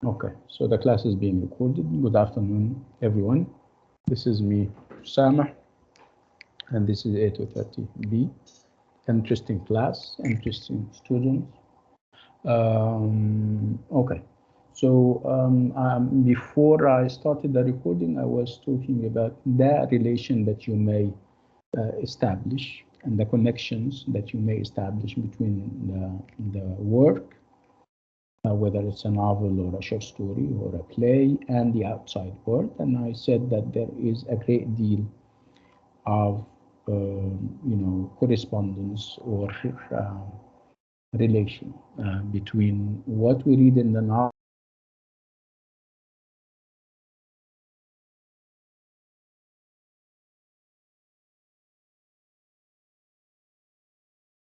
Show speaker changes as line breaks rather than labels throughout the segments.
Okay, so the class is being recorded. Good afternoon, everyone. This is me, Samah, and this is A230B. Interesting class, interesting students. Okay, so before I started the recording, I was talking about the relation that you may establish and the connections that you may establish between the work, whether it's a novel or a short story or a play, and the outside world. And I said that there is a great deal of correspondence or relation between what we read in the novel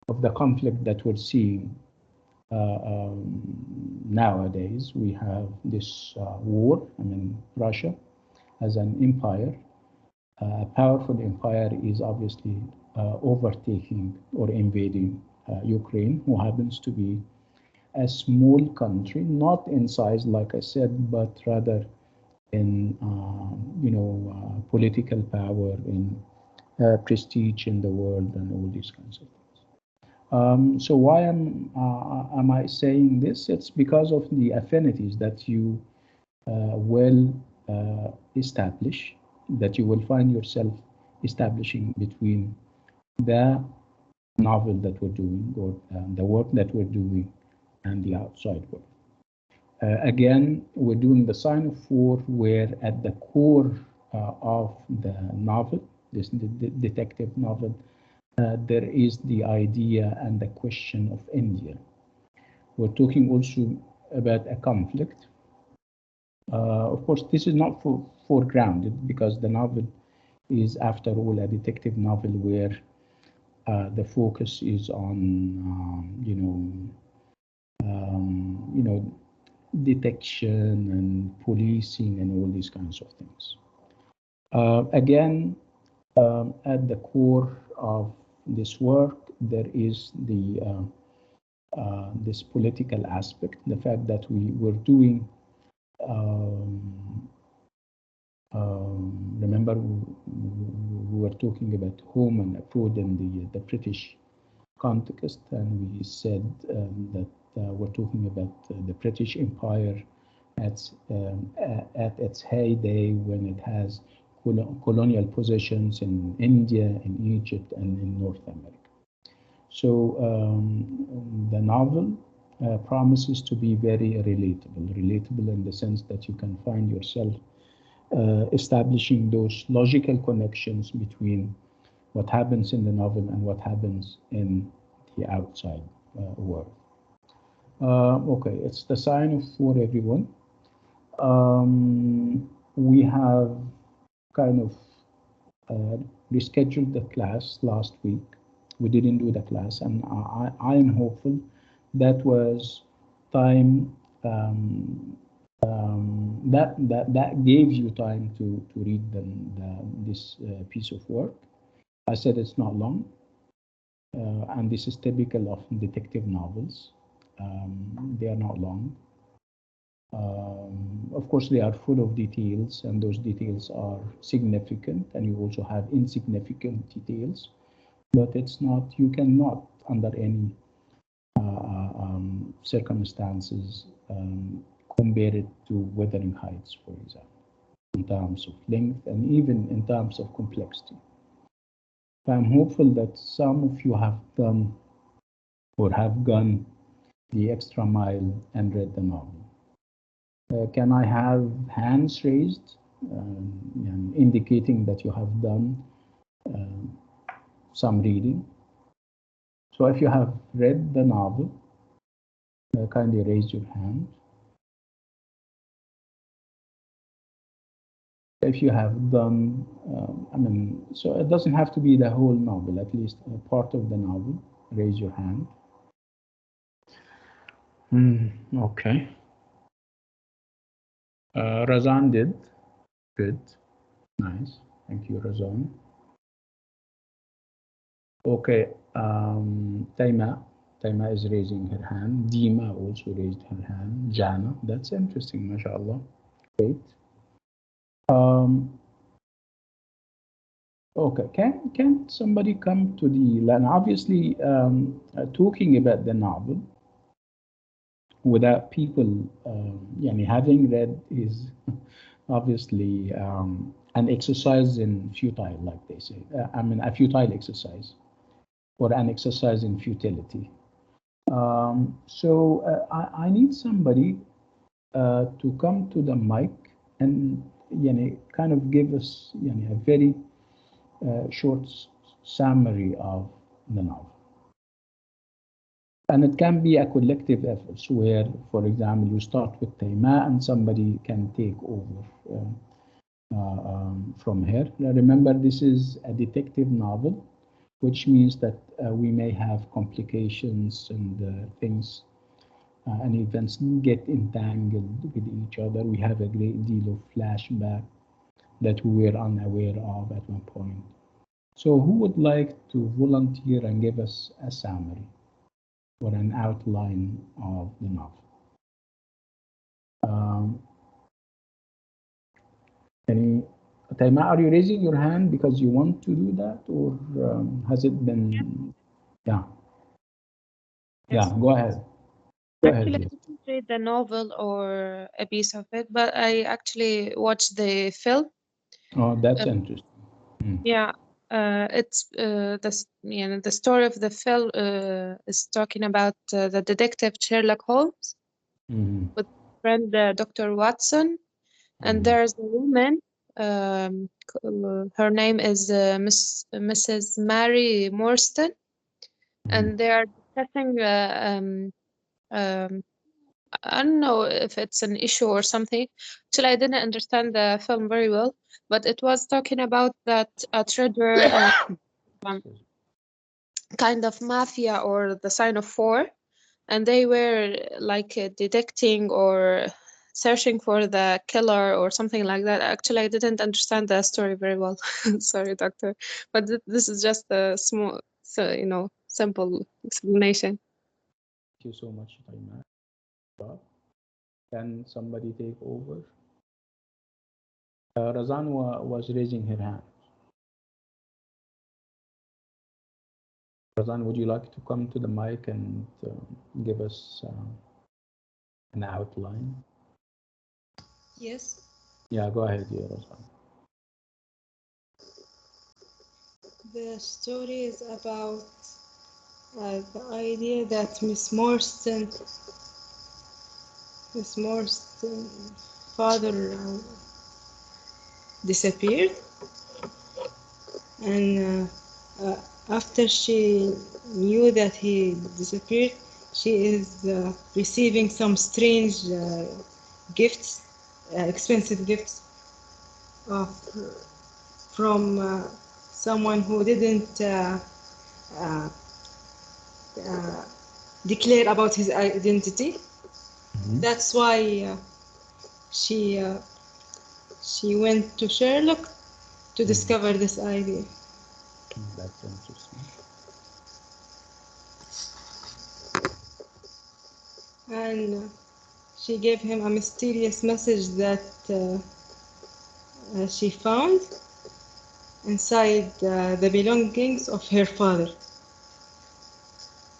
of the conflict that we're seeing nowadays. We have this war. I mean, Russia as an empire, a powerful empire, is obviously overtaking or invading Ukraine, who happens to be a small country, not in size, like I said, but rather in political power, in prestige in the world, and all these kinds of things. So why am I saying this? It's because of the affinities that you will establish, that you will find yourself establishing between the novel that we're doing, or the work that we're doing, and the outside world. Again, we're doing the sign of war, where at the core of the novel, this detective novel, there is the idea and the question of India. We're talking also about a conflict. Of course, this is not foregrounded, because the novel is, after all, a detective novel where the focus is on, detection and policing and all these kinds of things. Again, at the core of this work, there is this political aspect, the fact that we were doing. Remember, we were talking about home and abroad in the British context, and we said that we're talking about the British Empire at its heyday, when it has colonial possessions in India, in Egypt, and in North America. So the novel promises to be very relatable in the sense that you can find yourself establishing those logical connections between what happens in the novel and what happens in the outside world. Okay, it's the sign of for everyone. We have kind of rescheduled the class last week. We didn't do the class, and I am hopeful that was time that gave you time to read this piece of work. I said it's not long, and this is typical of detective novels. They are not long. Of course, they are full of details, and those details are significant, and you also have insignificant details, but it's not, you cannot, under any circumstances, compare it to Wuthering Heights, for example, in terms of length and even in terms of complexity. I'm hopeful that some of you have done or have gone the extra mile and read the novel. Can I have hands raised, indicating that you have done some reading? So if you have read the novel, kindly raise your hand. If you have done, so it doesn't have to be the whole novel, at least a part of the novel, raise your hand. Okay. Razan did. Good. Nice. Thank you, Razan. Okay. Taima is raising her hand. Dima also raised her hand. Jana, that's interesting, mashallah. Great. Okay, can somebody come to the line? Obviously, talking about the novel without people having read is obviously an exercise in futile, like they say. I mean, a futile exercise or an exercise in futility. I need somebody to come to the mic and kind of give us a very short summary of the novel. And it can be a collective effort where, for example, you start with Taima and somebody can take over from here. Now, remember, this is a detective novel, which means that we may have complications and things and events get entangled with each other. We have a great deal of flashback that we were unaware of at one point. So who would like to volunteer and give us a summary or an outline of the novel? Taima, are you raising your hand because you want to do that, or has it been? Yeah.
Yes.
Yeah, go ahead.
Actually, I didn't read the novel or a piece of it, but I actually watched the film.
Oh, that's interesting.
Yeah, it's the story of the film is talking about the detective Sherlock Holmes with friend Dr. Watson, and there's a woman. Her name is Mrs. Mary Morstan, and they are discussing. I don't know if it's an issue or something. Actually, I didn't understand the film very well, but it was talking about that a treasure kind of mafia or the sign of four, and they were like detecting or searching for the killer or something like that. Actually, I didn't understand the story very well. Sorry, doctor, but this is just a small, simple explanation.
Thank you so much, Taima. Can somebody take over? Razan was raising her hand. Razan, would you like to come to the mic and give us an outline?
Yes.
Yeah, go ahead, yeah, Razan.
The story is about the idea that Miss Morstan's father disappeared, and after she knew that he disappeared, she is receiving some strange gifts, expensive gifts from someone who didn't declare about his identity. That's why she went to Sherlock to discover this idea.
That's interesting.
And she gave him a mysterious message that she found inside the belongings of her father.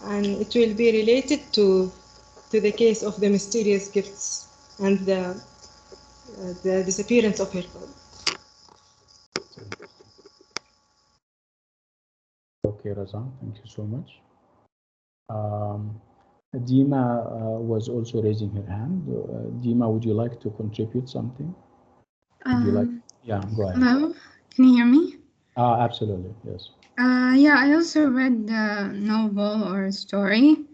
And it will be related to the case of the mysterious gifts and the disappearance of her father.
Okay, Razan, thank you so much. Dima was also raising her hand. Dima, would you like to contribute something? Yeah, go ahead.
Hello, can you hear me?
Absolutely, yes.
Yeah, I also read the novel or story.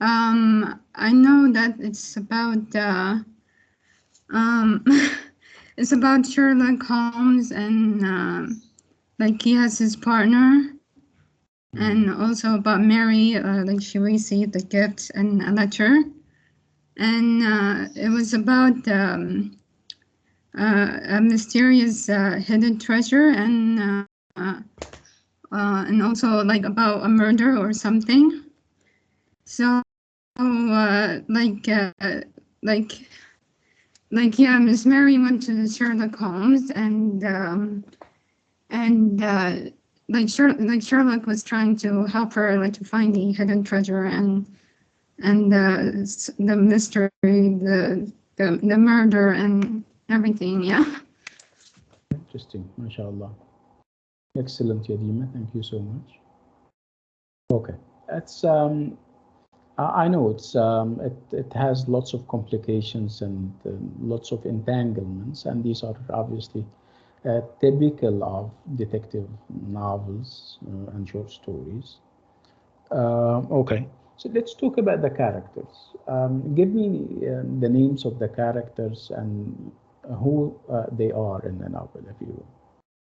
I know that it's about it's about Sherlock Holmes and like he has his partner, and also about Mary, like she received a gift and a letter, and it was about a mysterious hidden treasure and and also like about a murder or something. So yeah, Miss Mary went to Sherlock Holmes, and Sherlock was trying to help her like to find the hidden treasure and the mystery, the murder and everything. Yeah.
Interesting, mashallah. Excellent, Yadima. Thank you so much. Okay, that's I know it has lots of complications and lots of entanglements, and these are obviously typical of detective novels and short stories. Okay, so let's talk about the characters. Give me the names of the characters and who they are in the novel, if you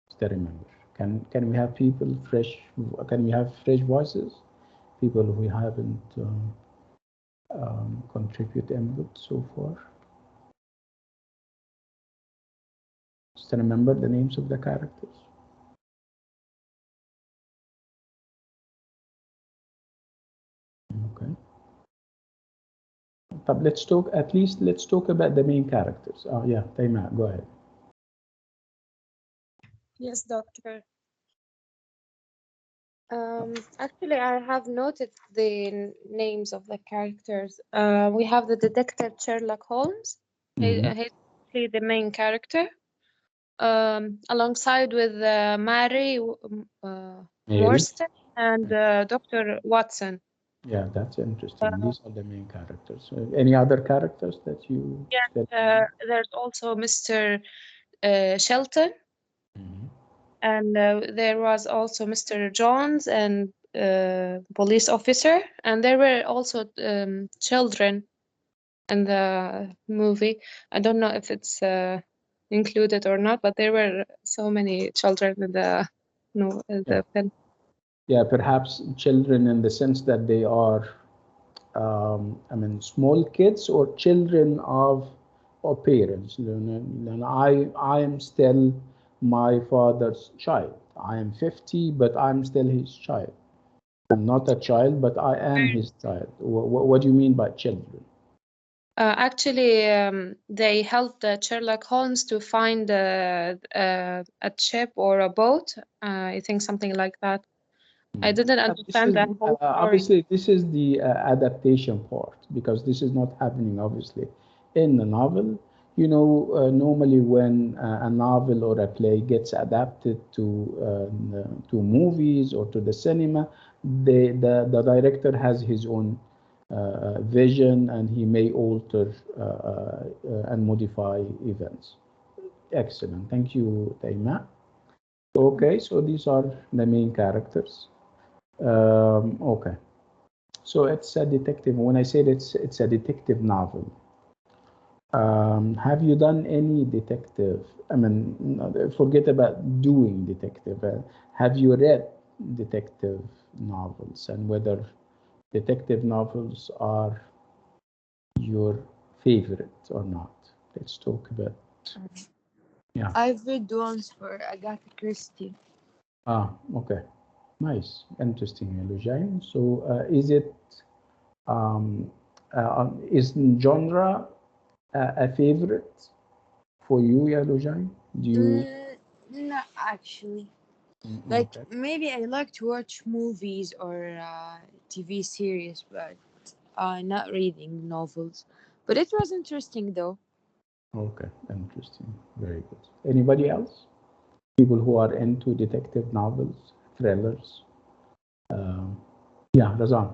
still remember. Can we have people fresh? Can we have fresh voices? People who haven't contribute input so far. Still remember the names of the characters? Okay. But let's talk about the main characters. Oh yeah, Taima, go ahead.
Yes, doctor. Actually, I have noted the names of the characters. We have the detective Sherlock Holmes. He's actually the main character. Alongside with Mary Morstan and Dr. Watson.
Yeah, that's interesting. These are the main characters. Any other characters that you?
Yes, there's also Mr. Shelton. And there was also Mr. Jones and police officer, and there were also children in the movie. I don't know if it's included or not, but there were so many children in the film.
Yeah, perhaps children in the sense that they are, I mean, small kids or children of parents. I am still my father's child. I am 50, but I'm still his child. I'm not a child, but I am his child. What do you mean by children?
Actually, they helped Sherlock Holmes to find a ship or a boat. I think something like that. I didn't understand that whole story.
Obviously, this is the adaptation part because this is not happening, obviously, in the novel. You know, normally when a novel or a play gets adapted to movies or to the cinema, the director has his own vision and he may alter and modify events. Excellent. Thank you, Taima. Okay, so these are the main characters. Okay, so it's a detective. When I said it's a detective novel, have you done any detective? I mean, forget about doing detective. Have you read detective novels and whether detective novels are your favorite or not? Let's talk about. Yeah.
I've read ones for Agatha Christie.
Okay. Nice. Interesting, Elujain. So, um, is genre a favorite for you, Elujain? Do you?
Not actually.
Okay.
Maybe I like to watch movies or TV series, but not reading novels. But it was interesting though.
Okay. Interesting. Very good. Anybody else? People who are into detective novels, thrillers. Yeah, Razan.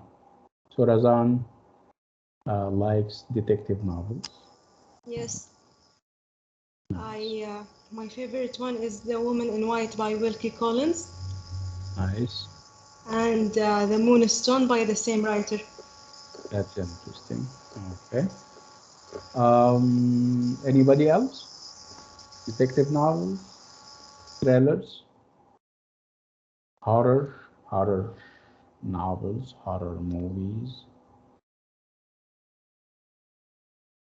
So Razan likes detective novels.
Yes. My favorite one is The Woman in White by Wilkie Collins.
Nice.
And The Moonstone by the same writer.
That's interesting. Okay. Anybody else? Detective novels, thrillers, horror novels, horror movies,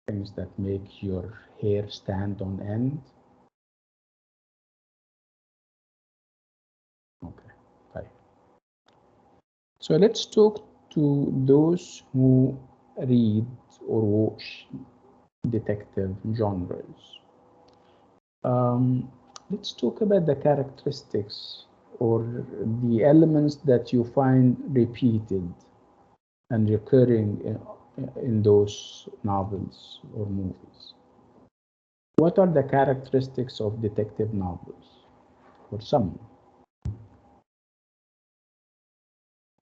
things that make your hair stand on end. Okay, right. So let's talk to those who read or watch detective genres. Let's talk about the characteristics or the elements that you find repeated and recurring in those novels or movies. What are the characteristics of detective novels? For some.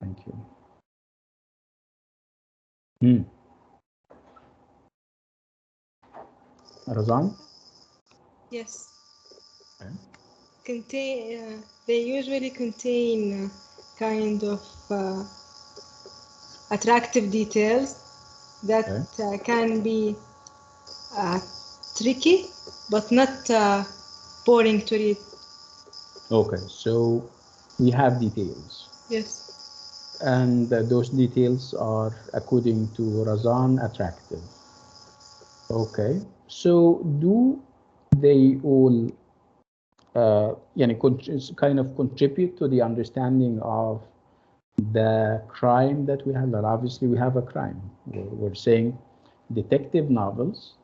Thank you. Razan?
Yes.
Okay.
They usually contain kind of attractive details that can be tricky, but not boring to read.
Okay, so we have details.
Yes.
And those details are, according to Razan, attractive. Okay, so do they all kind of contribute to the understanding of the crime that we have? That obviously we have a crime. We're saying detective novels,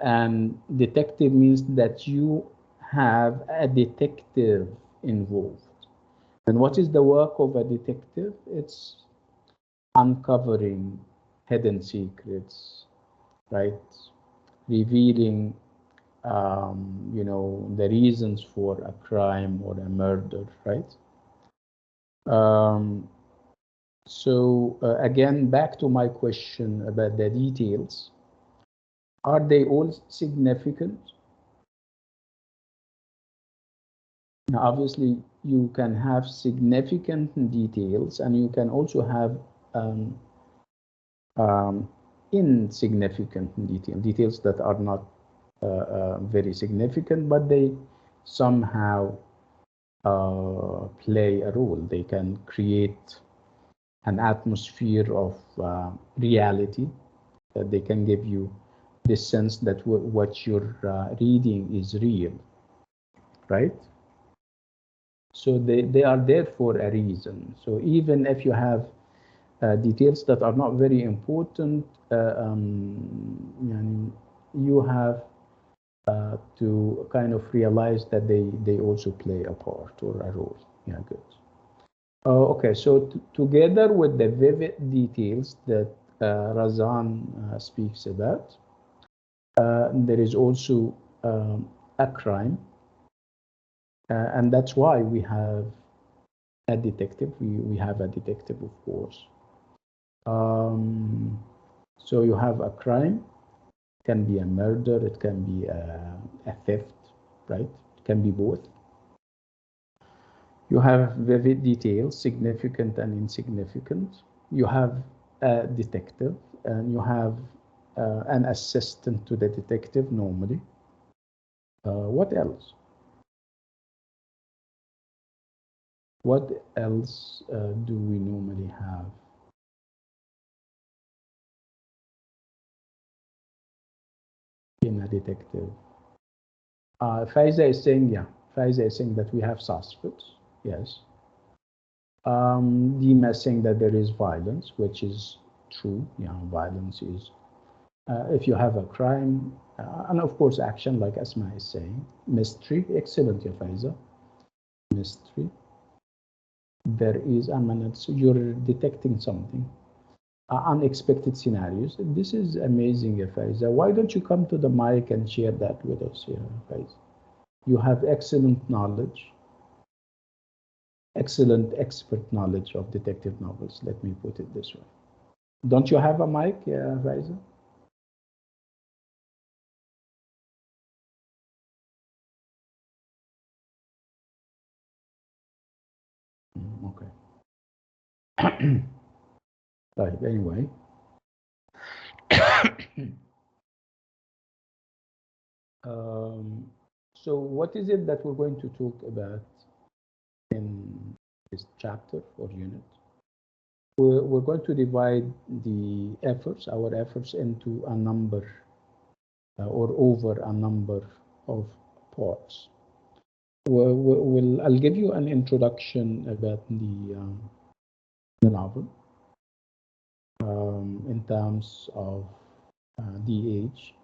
and detective means that you have a detective involved. And what is the work of a detective? It's uncovering hidden secrets, right? Revealing, the reasons for a crime or a murder, right? So again, back to my question about the details. Are they all significant? Now, obviously, you can have significant details, and you can also have insignificant details that are not very significant, but they somehow play a role. They can create an atmosphere of reality, that they can give you this sense that what you're reading is real, right? So they are there for a reason. So even if you have details that are not very important, you have to kind of realize that they also play a part or a role. Yeah, good. Okay, so together with the vivid details that Razan speaks about, there is also a crime, and that's why we have a detective. We have a detective, of course. So you have a crime. It can be a murder. It can be a theft, right? It can be both. You have vivid details, significant and insignificant. You have a detective, and you have an assistant to the detective normally. What else? What else do we normally have? In a detective. Faiza is saying, yeah. Faiza is saying that we have suspects, yes. Dima is saying that there is violence, which is true. Yeah, violence is, if you have a crime, and of course action, like Asma is saying. Mystery, excellent, yeah, Faiza. Mystery. There is, so you're detecting something. Unexpected scenarios. This is amazing, Faiza. Why don't you come to the mic and share that with us here, Faiza? You have excellent knowledge, excellent expert knowledge of detective novels. Let me put it this way. Don't you have a mic, Faiza? Okay. Right, anyway. So what is it that we're going to talk about in this chapter or unit? We're going to divide the efforts, our efforts, into a number or over a number of parts. I'll give you an introduction about the novel in terms of the age,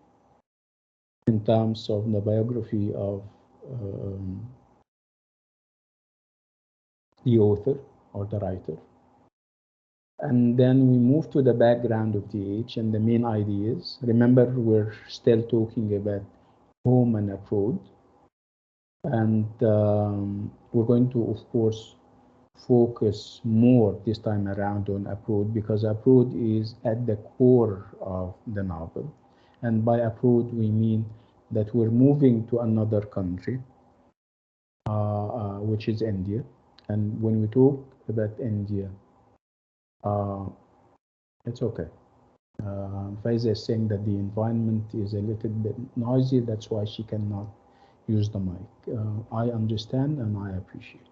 in terms of the biography of the author or the writer. And then we move to the background of the age and the main ideas. Remember, we're still talking about home and abroad. And we're going to, of course, focus more this time around on abroad, because abroad is at the core of the novel. And by abroad, we mean that we're moving to another country, which is India. And when we talk about India, it's okay. Faiza is saying that the environment is a little bit noisy, that's why she cannot use the mic. I understand and I appreciate.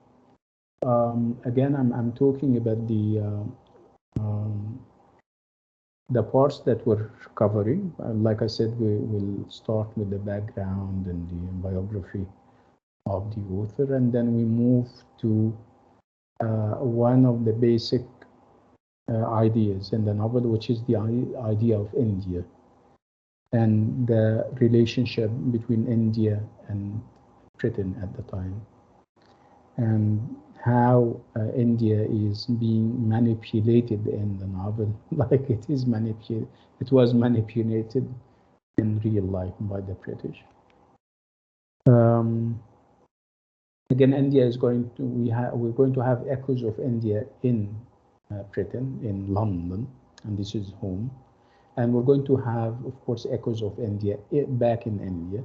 Again, I'm talking about the parts that we're covering. Like I said, we will start with the background and the biography of the author, and then we move to one of the basic ideas in the novel, which is the idea of India and the relationship between India and Britain at the time, and how India is being manipulated in the novel, like it was manipulated in real life by the British. Again, India is going to we're going to have echoes of India in Britain, in London, and this is home. And we're going to have, of course, echoes of India back in India.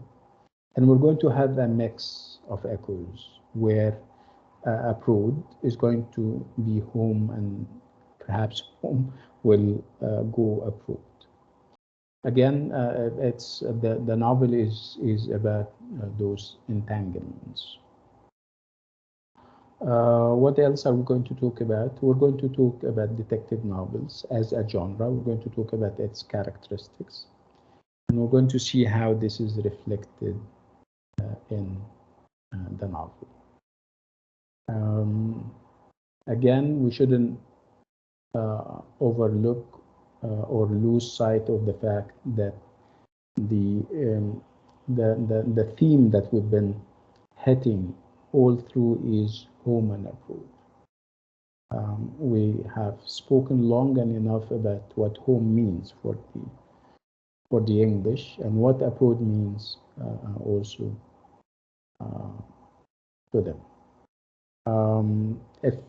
And we're going to have a mix of echoes where abroad is going to be home, and perhaps home will go abroad. Again, it's the novel is about those entanglements. What else are we going to talk about? We're going to talk about detective novels as a genre. We're going to talk about its characteristics. And we're going to see how this is reflected in the novel. Again, we shouldn't overlook or lose sight of the fact that the theme that we've been hitting all through is home and abroad. We have spoken long and enough about what home means for the English, and what abroad means also to them.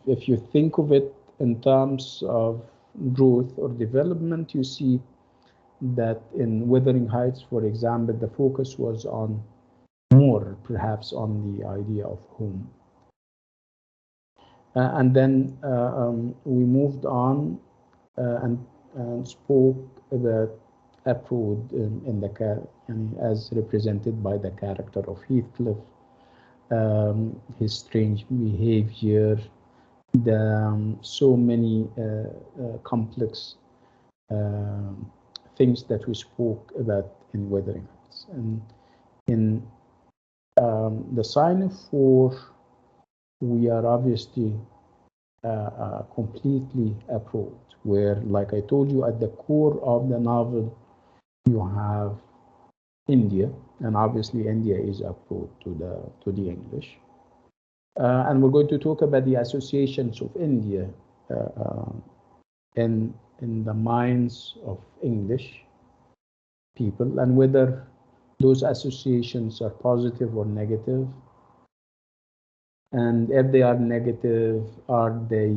If you think of it in terms of growth or development, you see that in Wuthering Heights, for example, the focus was on more, perhaps, on the idea of home. And then we moved on and spoke about abroad in the as represented by the character of Heathcliff, his strange behavior, the so many complex things that we spoke about in Wuthering Heights. And in The Sign of Four, we are obviously completely abroad, where, like I told you, at the core of the novel, you have India, and obviously India is abroad to the English. And we're going to talk about the associations of India in the minds of English people, and whether those associations are positive or negative. And if they are negative, are they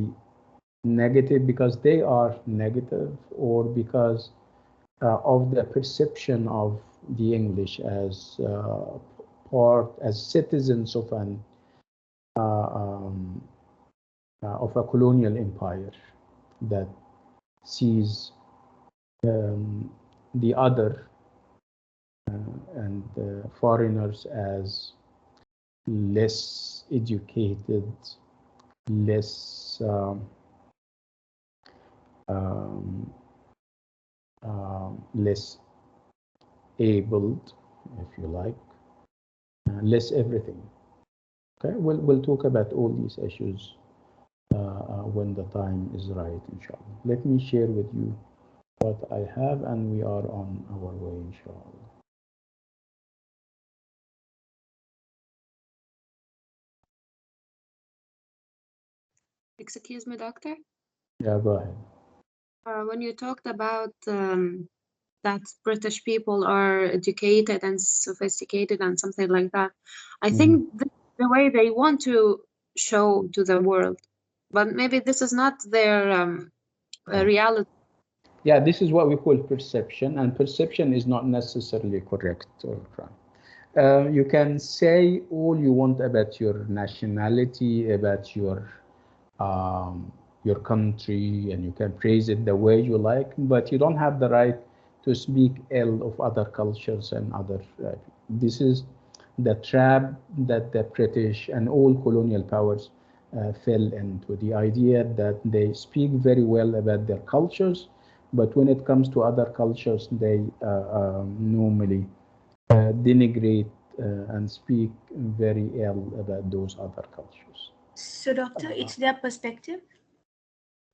negative because they are negative, or because of the perception of the English as as citizens of a colonial empire that sees the other and foreigners as less educated, less less abled, if you like, less everything. Okay, we'll talk about all these issues when the time is right, inshallah. Let me share with you what I have, and we are on our way, inshallah.
Excuse me, doctor.
Yeah, go ahead.
When you talked about that British people are educated and sophisticated and something like that, I think the way they want to show to the world, but maybe this is not their reality.
Yeah, this is what we call perception, and perception is not necessarily correct or wrong. You can say all you want about your nationality, about your country, and you can praise it the way you like, but you don't have the right to speak ill of other cultures and other. This is the trap that the British and all colonial powers fell into. The idea that they speak very well about their cultures, but when it comes to other cultures, they normally denigrate and speak very ill about those other cultures.
So, doctor, it's their perspective.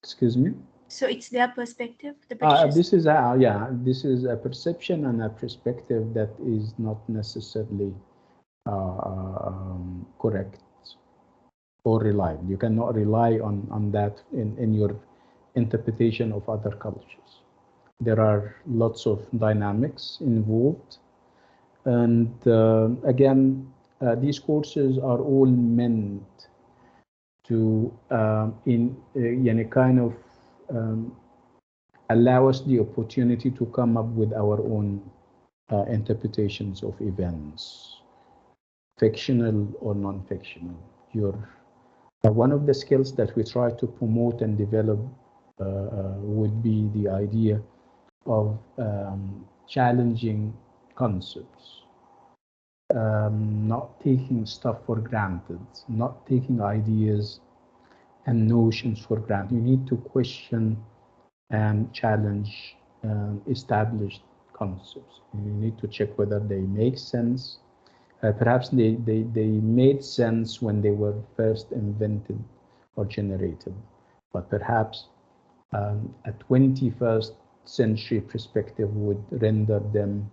Excuse me?
So it's their perspective, the British.
This is a perception and a perspective that is not necessarily correct or reliable. You cannot rely on that in your interpretation of other cultures. There are lots of dynamics involved, and again, these courses are all meant to in kind of allow us the opportunity to come up with our own interpretations of events, fictional or non-fictional. One of the skills that we try to promote and develop would be the idea of challenging concepts, not taking stuff for granted, not taking ideas and notions for granted. You need to question and challenge established concepts. You need to check whether they make sense. Perhaps they made sense when they were first invented or generated, but perhaps a 21st century perspective would render them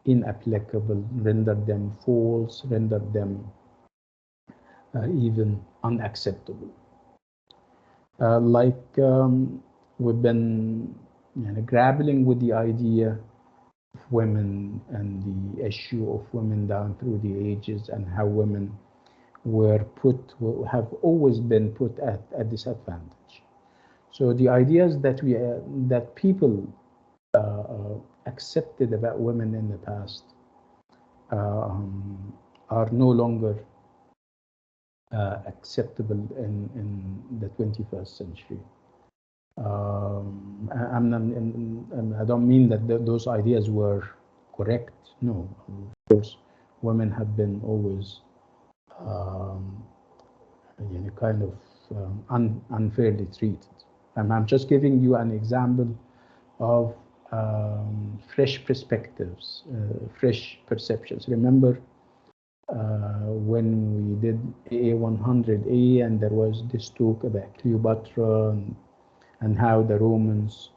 inapplicable, render them false, render them even unacceptable. We've been grappling with the idea of women and the issue of women down through the ages, and how women have always been put at a disadvantage. So the ideas that people accepted about women in the past are no longer acceptable in the 21st century. I don't mean that those ideas were correct. No, of course, women have been always kind of unfairly treated. I'm just giving you an example of fresh perspectives, fresh perceptions. Remember when we did A230B, and there was this talk about Cleopatra and how the Romans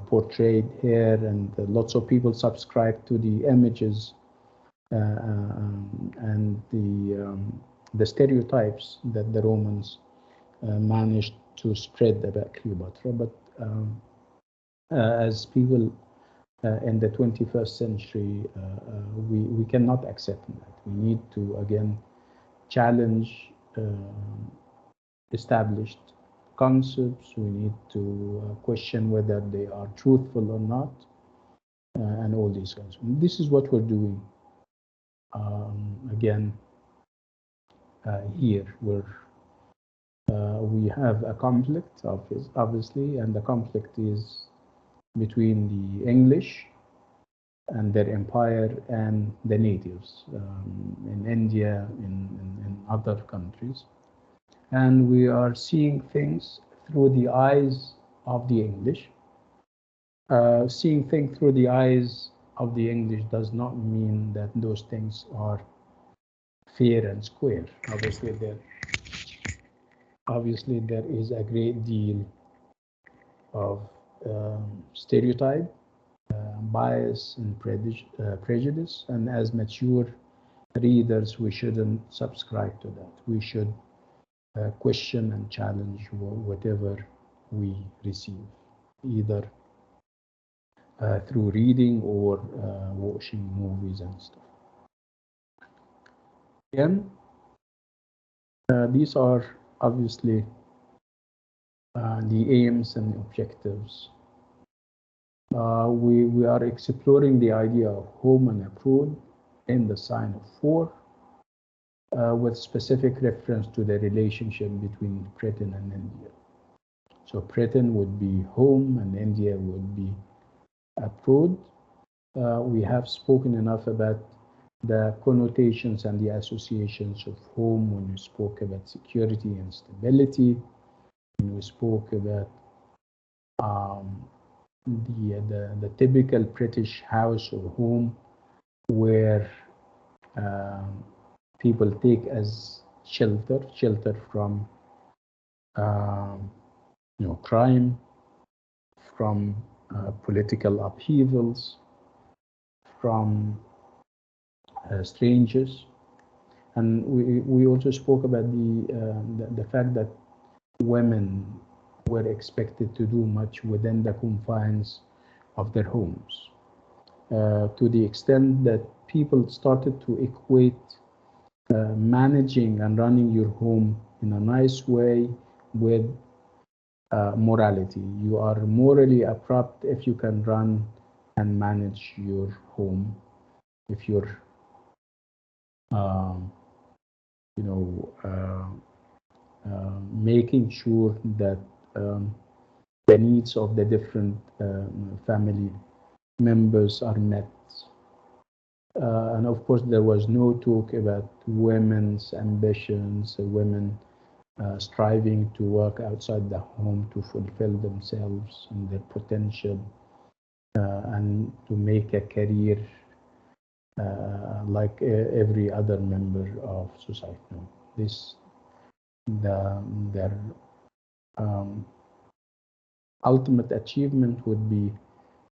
portrayed her, and lots of people subscribed to the images and the stereotypes that the Romans managed to spread about Cleopatra. But as people in the 21st century, we cannot accept that. We need to again challenge established concepts. We need to question whether they are truthful or not, and all these kinds. This is what we're doing. Again, here we have a conflict, obviously, and the conflict is between the English and their empire and the natives in India, in other countries. And we are seeing things through the eyes of the English. Seeing things through the eyes of the English does not mean that those things are fair and square. Obviously, obviously there is a great deal of stereotype, bias, and prejudice, and as mature readers, we shouldn't subscribe to that. We should question and challenge whatever we receive, either through reading or watching movies and stuff. Again, these are obviously the aims and objectives. We are exploring the idea of home and abroad in the sign of 4, with specific reference to the relationship between Britain and India. So Britain would be home and India would be abroad. We have spoken enough about the connotations and the associations of home when we spoke about security and stability, when we spoke about the typical British house or home where people take as shelter from crime, from political upheavals, from strangers. And we also spoke about the fact that women were expected to do much within the confines of their homes, to the extent that people started to equate managing and running your home in a nice way with morality. You are morally abrupt if you can run and manage your home, if you're making sure that the needs of the different family members are met. And of course, there was no talk about women's ambitions, women striving to work outside the home to fulfill themselves and their potential, and to make a career like every other member of society. Their ultimate achievement would be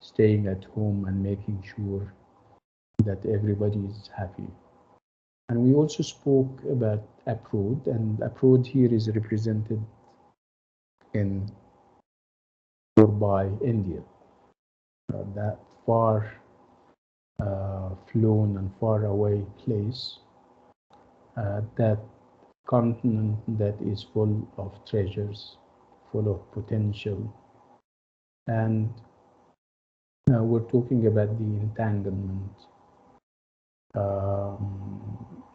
staying at home and making sure that everybody is happy. And we also spoke about abroad, and abroad here is represented in or by India, that far flown and far away place, that continent that is full of treasures, full of potential. And we're talking about the entanglement,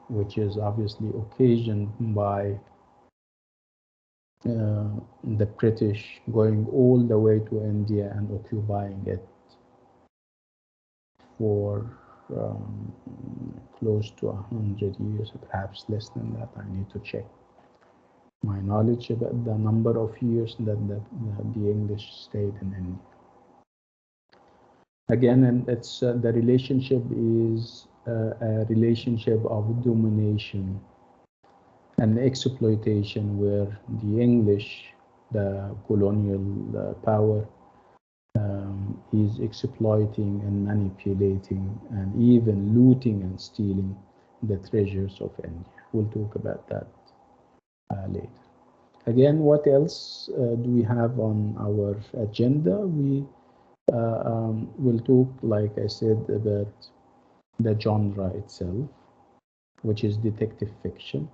which is obviously occasioned by the British going all the way to India and occupying it for close to 100 years, perhaps less than that. I need to check my knowledge about the number of years that the English stayed in India. Again, and it's the relationship is a relationship of domination and exploitation, where the English, the colonial power, is exploiting and manipulating and even looting and stealing the treasures of India. We'll talk about that later. Again, what else do we have on our agenda? We will talk, like I said, about the genre itself, which is detective fiction,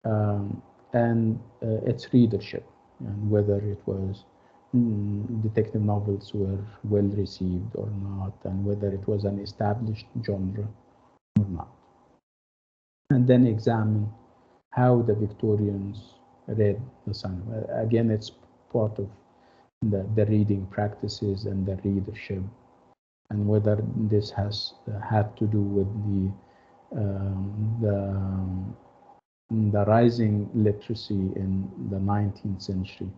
and its readership, and whether it was detective novels were well received or not, and whether it was an established genre or not. And then examine how the Victorians read the Sun. Again, it's part of the reading practices and the readership, and whether this has had to do with the rising literacy in the 19th century,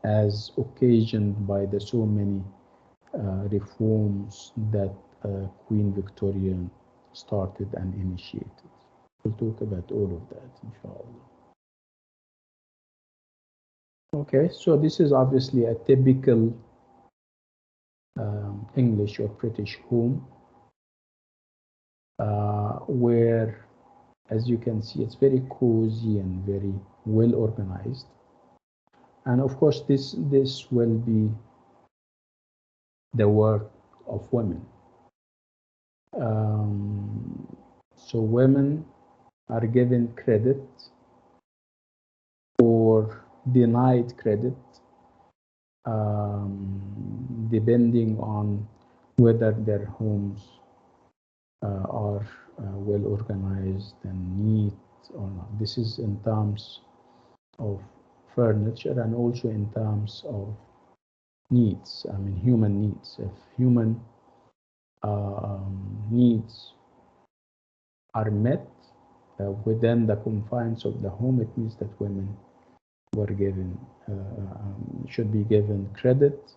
as occasioned by the so many reforms that Queen Victoria started and initiated. We'll talk about all of that, inshallah. Okay, so this is obviously a typical English or British home, where, as you can see, it's very cozy and very well organized. And of course, this will be the work of women. So women are given credit or denied credit, depending on whether their homes are well organized and neat or not. This is in terms of furniture and also in terms of needs. I mean, human needs. If human needs are met within the confines of the home, it means that women were given, should be given credit,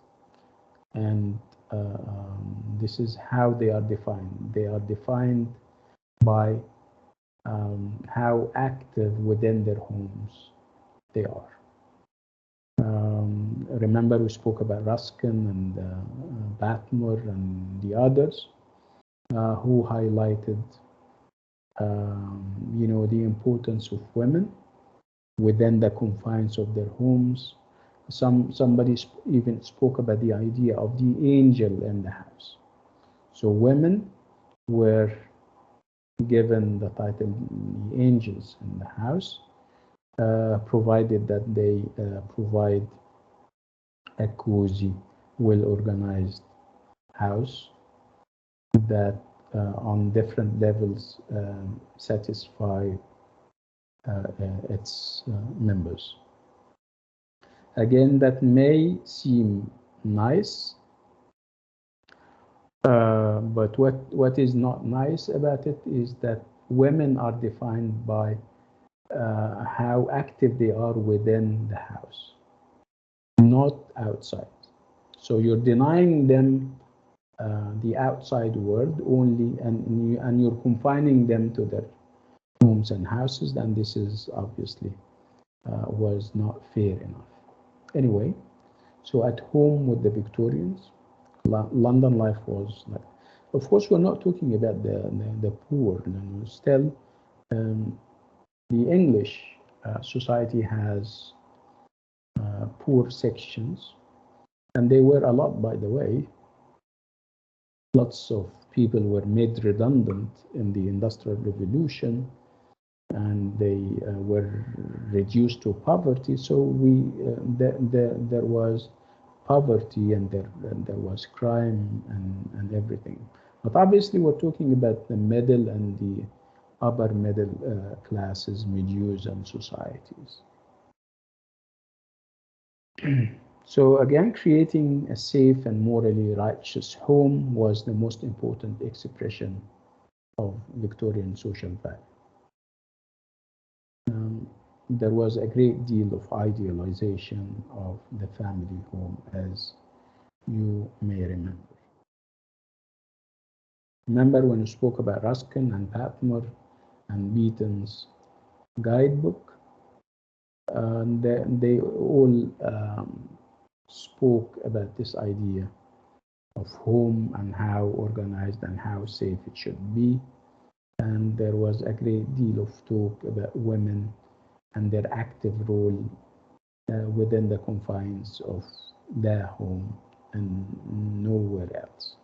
and this is how they are defined. They are defined by how active within their homes they are. Remember, we spoke about Ruskin and Batmore and the others who highlighted, the importance of women within the confines of their homes. Somebody even spoke about the idea of the angel in the house. So women were given the title the angels in the house, provided that they provide a cozy, well-organized house that on different levels satisfy its members. Again, that may seem nice, but what is not nice about it is that women are defined by how active they are within the house, not outside. So you're denying them the outside world only, and you're confining them to their homes and houses, and this is obviously was not fair enough. Anyway, so at home with the Victorians, London life was like, of course, we're not talking about the poor. Still, the English society has poor sections, and they were a lot, by the way. Lots of people were made redundant in the Industrial Revolution, and they were reduced to poverty. So there was poverty, and there was crime and everything. But obviously, we're talking about the middle and the upper middle classes, milieux, and societies. So again, creating a safe and morally righteous home was the most important expression of Victorian social value. There was a great deal of idealization of the family home, as you may remember. Remember when we spoke about Ruskin and Patmore and Beaton's guidebook? They all spoke about this idea of home and how organized and how safe it should be. And there was a great deal of talk about women and their active role within the confines of their home and nowhere else.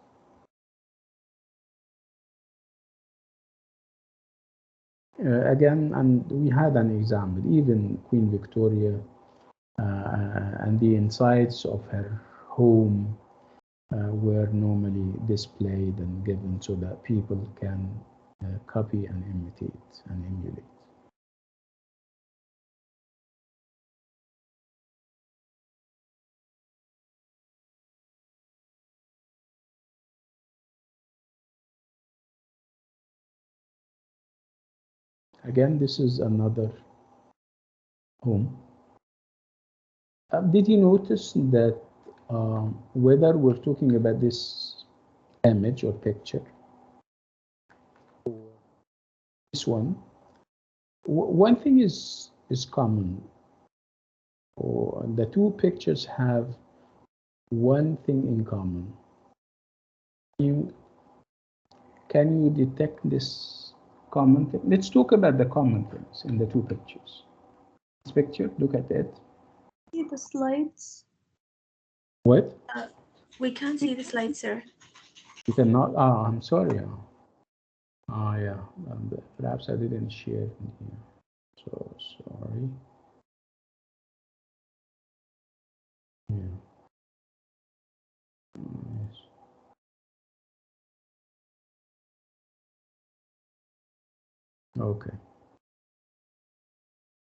Again, and we had an example, even Queen Victoria and the insides of her home were normally displayed and given so that people can copy and imitate and emulate. Again, this is another home. Did you notice that whether we're talking about this image or picture, or this one thing is common. or the two pictures have one thing in common. Can you detect this common thing? Let's talk about the common things in the two pictures. This picture, look at it.
See the slides?
What?
We can't see the slides, sir.
You cannot. Ah, I'm sorry. Ah, yeah. Perhaps I didn't share it here. So sorry. Yeah. Yes. Okay.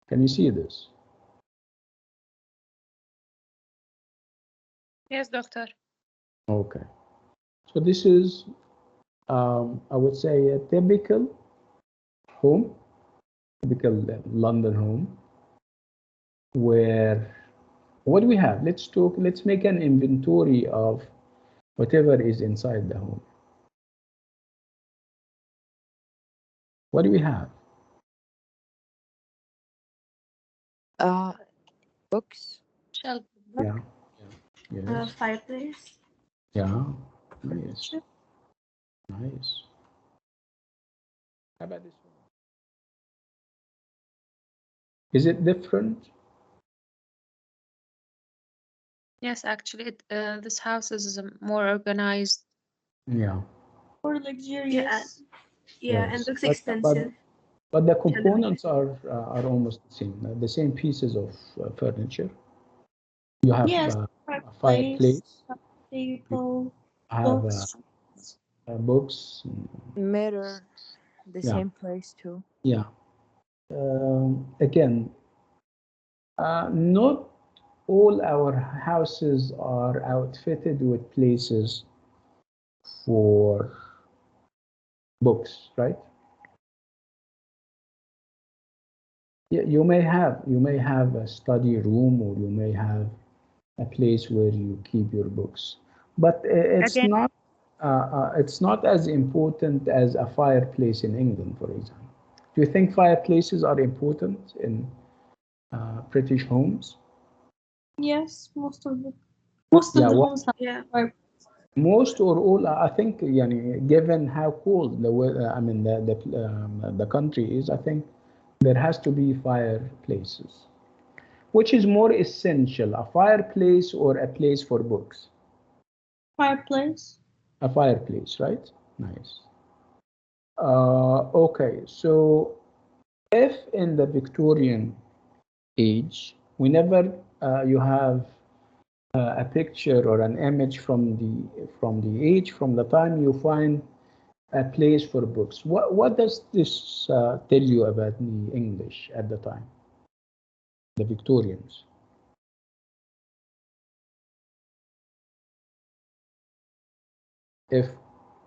Can you see this?
Yes, doctor.
Okay. So this is, I would say, a typical home, typical London home, where what do we have? Let's make an inventory of whatever is inside the home. What do we have?
Books.
Shelf.
Yeah. Yes.
Fireplace.
Yeah. Nice. Nice. How about this one? Is it different?
Yes, actually, this house is more organized.
Yeah.
Or luxurious. Yeah,
Yes.
and looks
But
expensive.
the components are almost the same pieces of furniture. You have
Yes,
a
fireplace,
fireplace.
table,
Have
books.
books.
Mirror. The
Yeah.
same place too.
Yeah. Again, not all our houses are outfitted with places for books, right? Yeah, you may have a study room, or you may have a place where you keep your books, but
Again,
it's not as important as a fireplace in England, for example. Do you think fireplaces are important in British homes?
Yes, most of
Yeah,
the homes have fireplace.
most or all. I think, given how cold the weather, I mean the country is, I think there has to be fireplaces. Which is more essential, a fireplace or a place for books?
Fireplace.
A fireplace, right? Nice. Okay, so if in the Victorian age, whenever you have a picture or an image from the time you find a place for books, what does this tell you about the English at the time, the Victorians? If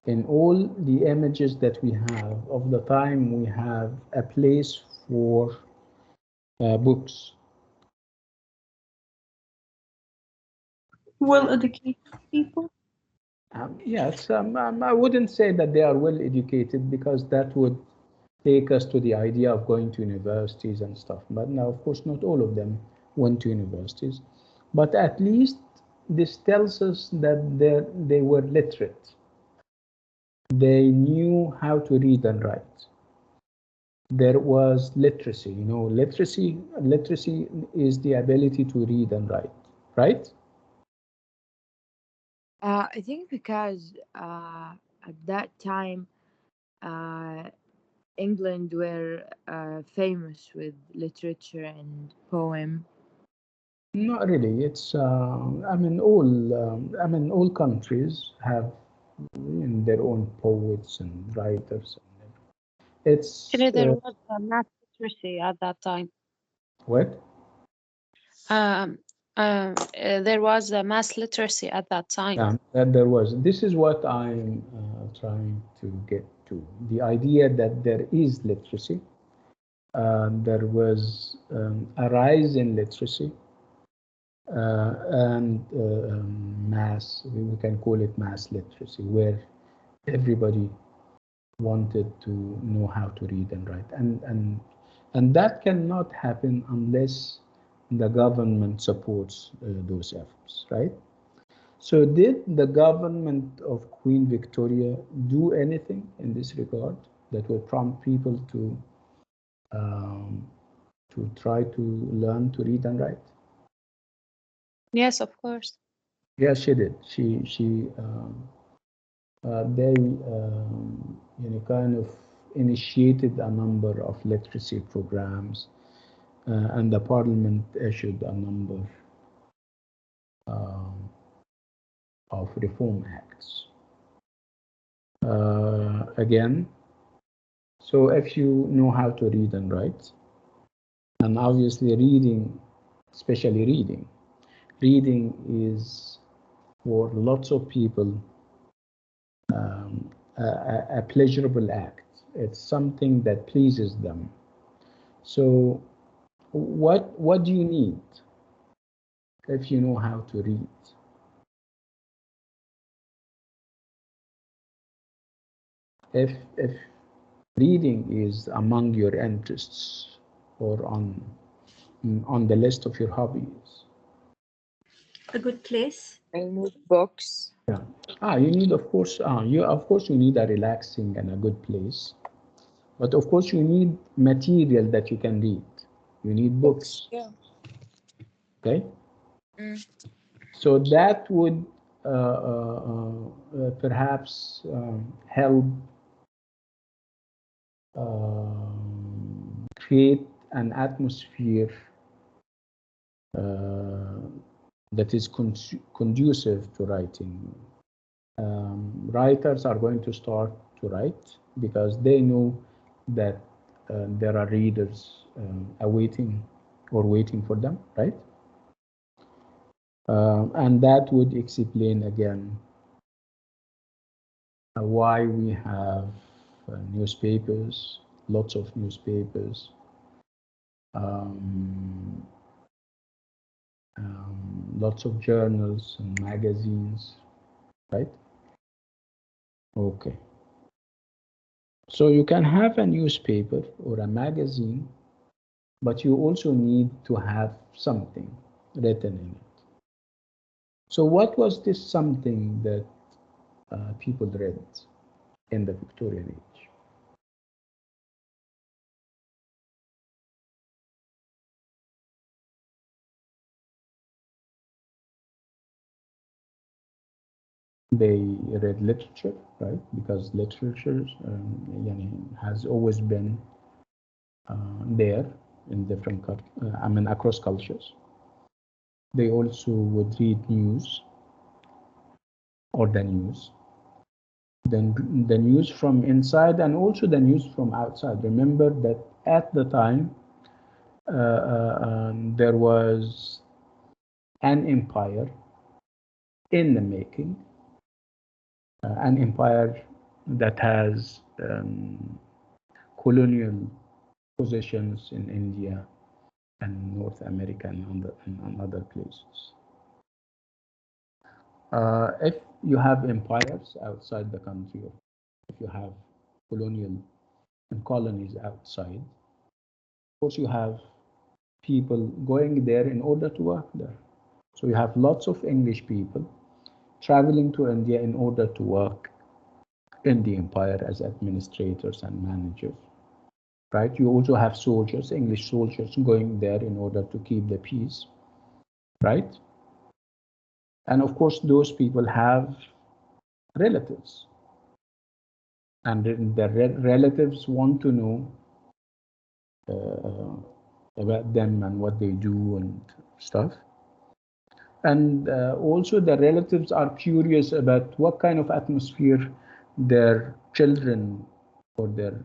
in all the images that we have of the time we have a place for books.
Well-educated people.
Yes, I wouldn't say that they are well educated, because that would take us to the idea of going to universities and stuff. But now, of course, not all of them went to universities. But at least this tells us that they were literate. They knew how to read and write. There was literacy. Literacy is the ability to read and write, right?
I think because at that time, England were famous with literature and poem.
Not really. It's all countries have their own poets and writers. It's
actually, there was a mass literacy at that time.
what?
There was a mass literacy at that time.
Yeah, that there was. This is what I'm trying to get to. The idea that there is literacy. There was a rise in literacy, and we can call it mass literacy, where everybody wanted to know how to read and write, and that cannot happen unless the government supports those efforts, right? So did the government of Queen Victoria do anything in this regard that would prompt people to try to learn to read and write?
Yes, of course.
Yes, she did. They kind of initiated a number of literacy programs, and the parliament issued a number of reform acts. Again, so if you know how to read and write, and obviously reading, especially reading is for lots of people a pleasurable act. It's something that pleases them. So what do you need if you know how to read? If reading is among your interests or on the list of your hobbies,
A good place.
I need books.
yeah, you need, of course, you need a relaxing and a good place, but of course you need material that you can read. You need books.
Yeah.
Okay.
Mm.
So that would perhaps help create an atmosphere that is conducive to writing. Writers are going to start to write because they know that there are readers awaiting or waiting for them, right? And that would explain again why we have newspapers, lots of newspapers, lots of journals and magazines, right? Okay. So you can have a newspaper or a magazine, but you also need to have something written in it. So what was this something that people read in the Victorian age? They read literature, right? Because literature has always been there in different, across cultures. They also would read news or the news. Then the news from inside and also the news from outside. Remember that at the time there was an empire in the making, an empire that has colonial positions in India and North America and other places. If you have empires outside the country, if you have colonial and colonies outside, of course you have people going there in order to work there. So you have lots of English people traveling to India in order to work in the empire as administrators and managers, right? You also have soldiers, English soldiers, going there in order to keep the peace, right? And of course, those people have relatives, and the relatives want to know about them and what they do and stuff. And also the relatives are curious about what kind of atmosphere their children or their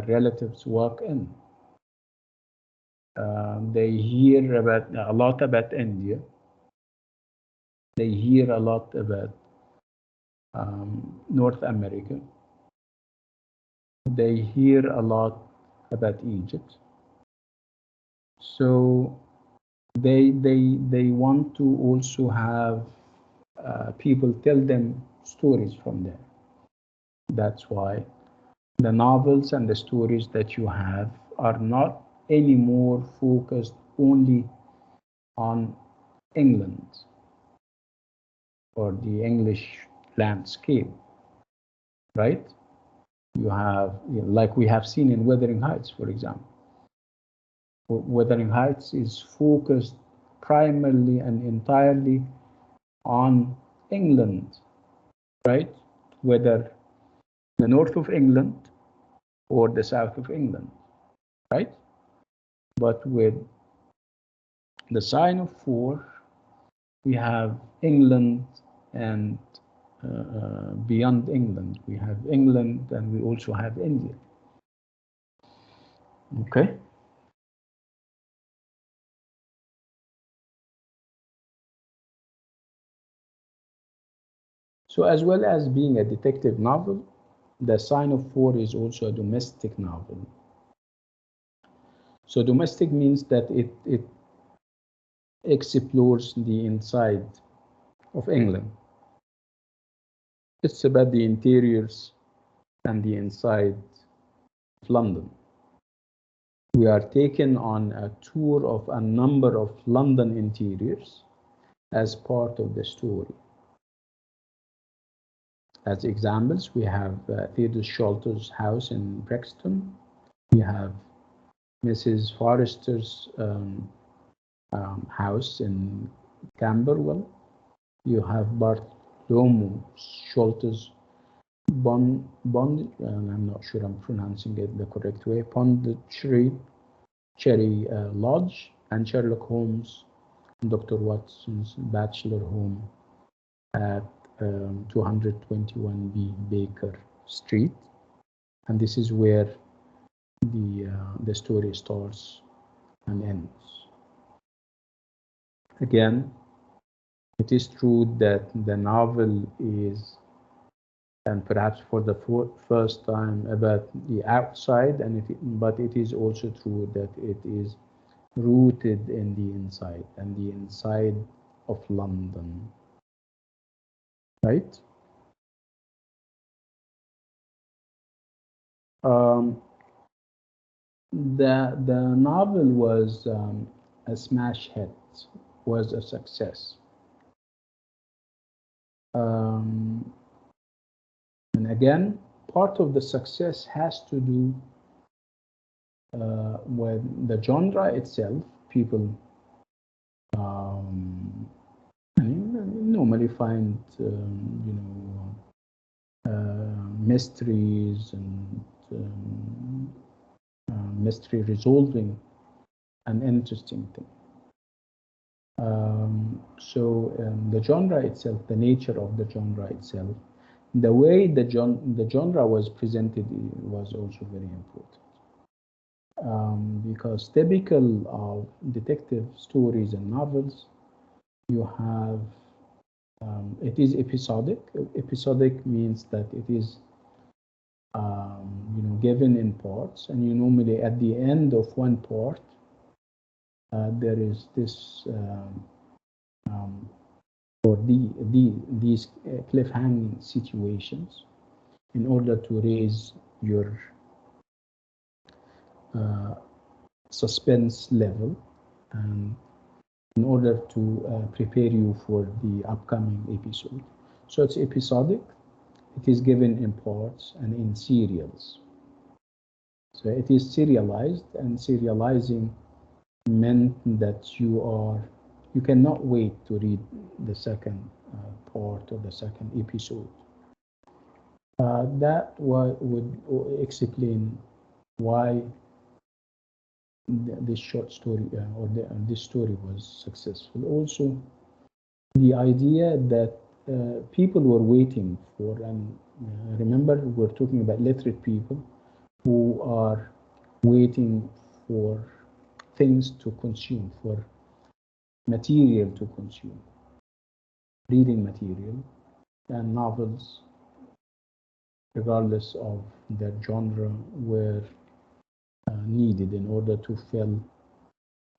relatives work in. They hear a lot about India. They hear a lot about North America. They hear a lot about Egypt. So they want to also have people tell them stories from there. That's why the novels and the stories that you have are not anymore focused only on England or the English landscape, right? You have, like we have seen in Wuthering Heights, for example. Wuthering Heights is focused primarily and entirely on England, right? Whether the north of England or the south of England, right? But with the sign of 4, we have England and beyond England. We have England and we also have India. Okay. So as well as being a detective novel, the Sign of 4 is also a domestic novel. So domestic means that it explores the inside of England. It's about the interiors and the inside of London. We are taken on a tour of a number of London interiors as part of the story. As examples, we have Theodore Sholto's house in Brixton. We have Mrs. Forrester's house in Camberwell. You have Bartholomew Sholto's I'm not sure I'm pronouncing it the correct way, Pondicherry Lodge, and Sherlock Holmes and Dr. Watson's bachelor home at 221B Baker Street. And this is where the story starts and ends. Again, it is true that the novel is, and perhaps for the first time, about the outside, but it is also true that it is rooted in the inside, and the inside of London, right? The novel was a smash hit, was a success. And again, part of the success has to do with the genre itself. People normally find, mysteries and mystery resolving an interesting thing. The genre itself, the nature of the genre itself, the way the genre was presented was also very important. Because typical of detective stories and novels, you have, it is episodic. Episodic means that it is given in parts, and you normally at the end of one part there is this or these cliffhanging situations in order to raise your suspense level and in order to prepare you for the upcoming episode. So it's episodic. It is given in parts and in serials. So it is serialized, and serializing meant that you cannot wait to read the second part or the second episode. That would explain why this short story this story was successful. Also, the idea that people were waiting for, and remember we're talking about literate people who are waiting for things to consume, for material to consume, reading material, and novels, regardless of their genre, were needed in order to fill,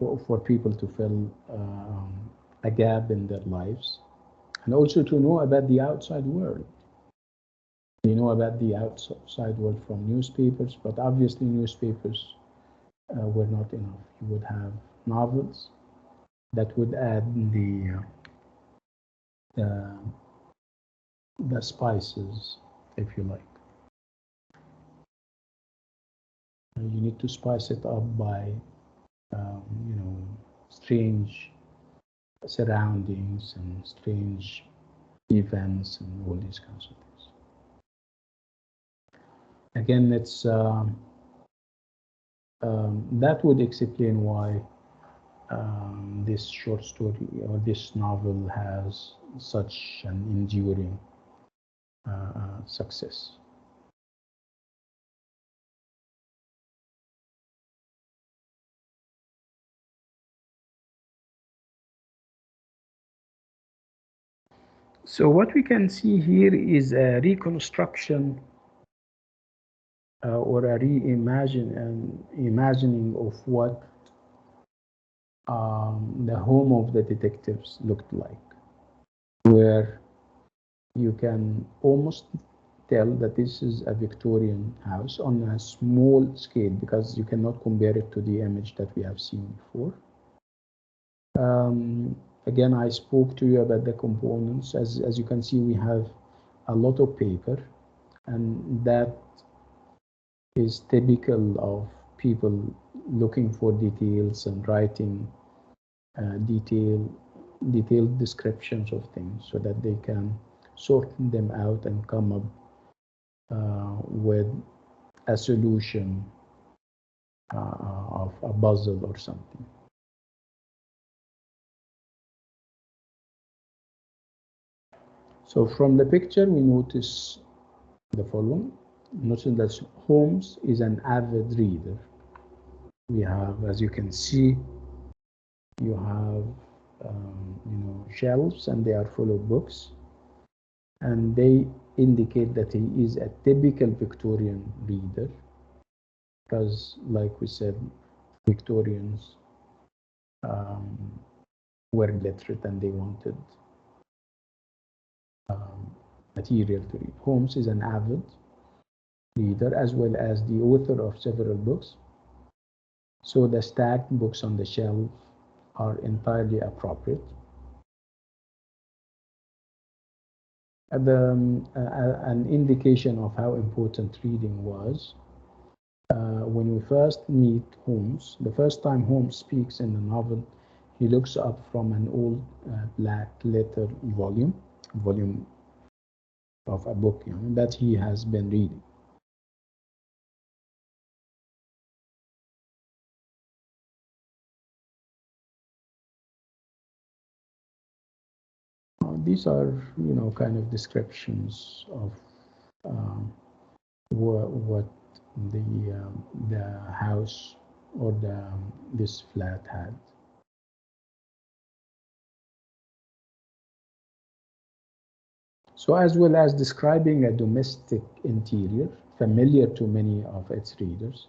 for people to fill a gap in their lives, and also to know about the outside world. They know about the outside world from newspapers, but obviously newspapers were not enough. You would have novels that would add the, the spices, if you like. You need to spice it up by, you know, strange surroundings and strange events and all these kinds of things. Again, it's that would explain why this short story or this novel has such an enduring success. So what we can see here is a reconstruction or a imagining of what the home of the detectives looked like, where you can almost tell that this is a Victorian house on a small scale, because you cannot compare it to the image that we have seen before. Again, I spoke to you about the components. As you can see, we have a lot of paper, and that is typical of people looking for details and writing detailed descriptions of things so that they can sort them out and come up with a solution of a puzzle or something. So from the picture, we notice the following. Notice that Holmes is an avid reader. We have, as you can see, you have you know, shelves, and they are full of books, and they indicate that he is a typical Victorian reader, because, like we said, Victorians were literate and they wanted material to read. Holmes is an avid reader as well as the author of several books, so the stacked books on the shelf are entirely appropriate. An indication of how important reading was, when we first meet Holmes, the first time Holmes speaks in the novel, he looks up from an old black letter volume of a book, you know, that he has been reading. These are, you know, kind of descriptions of what the house or this flat had. So, as well as describing a domestic interior familiar to many of its readers,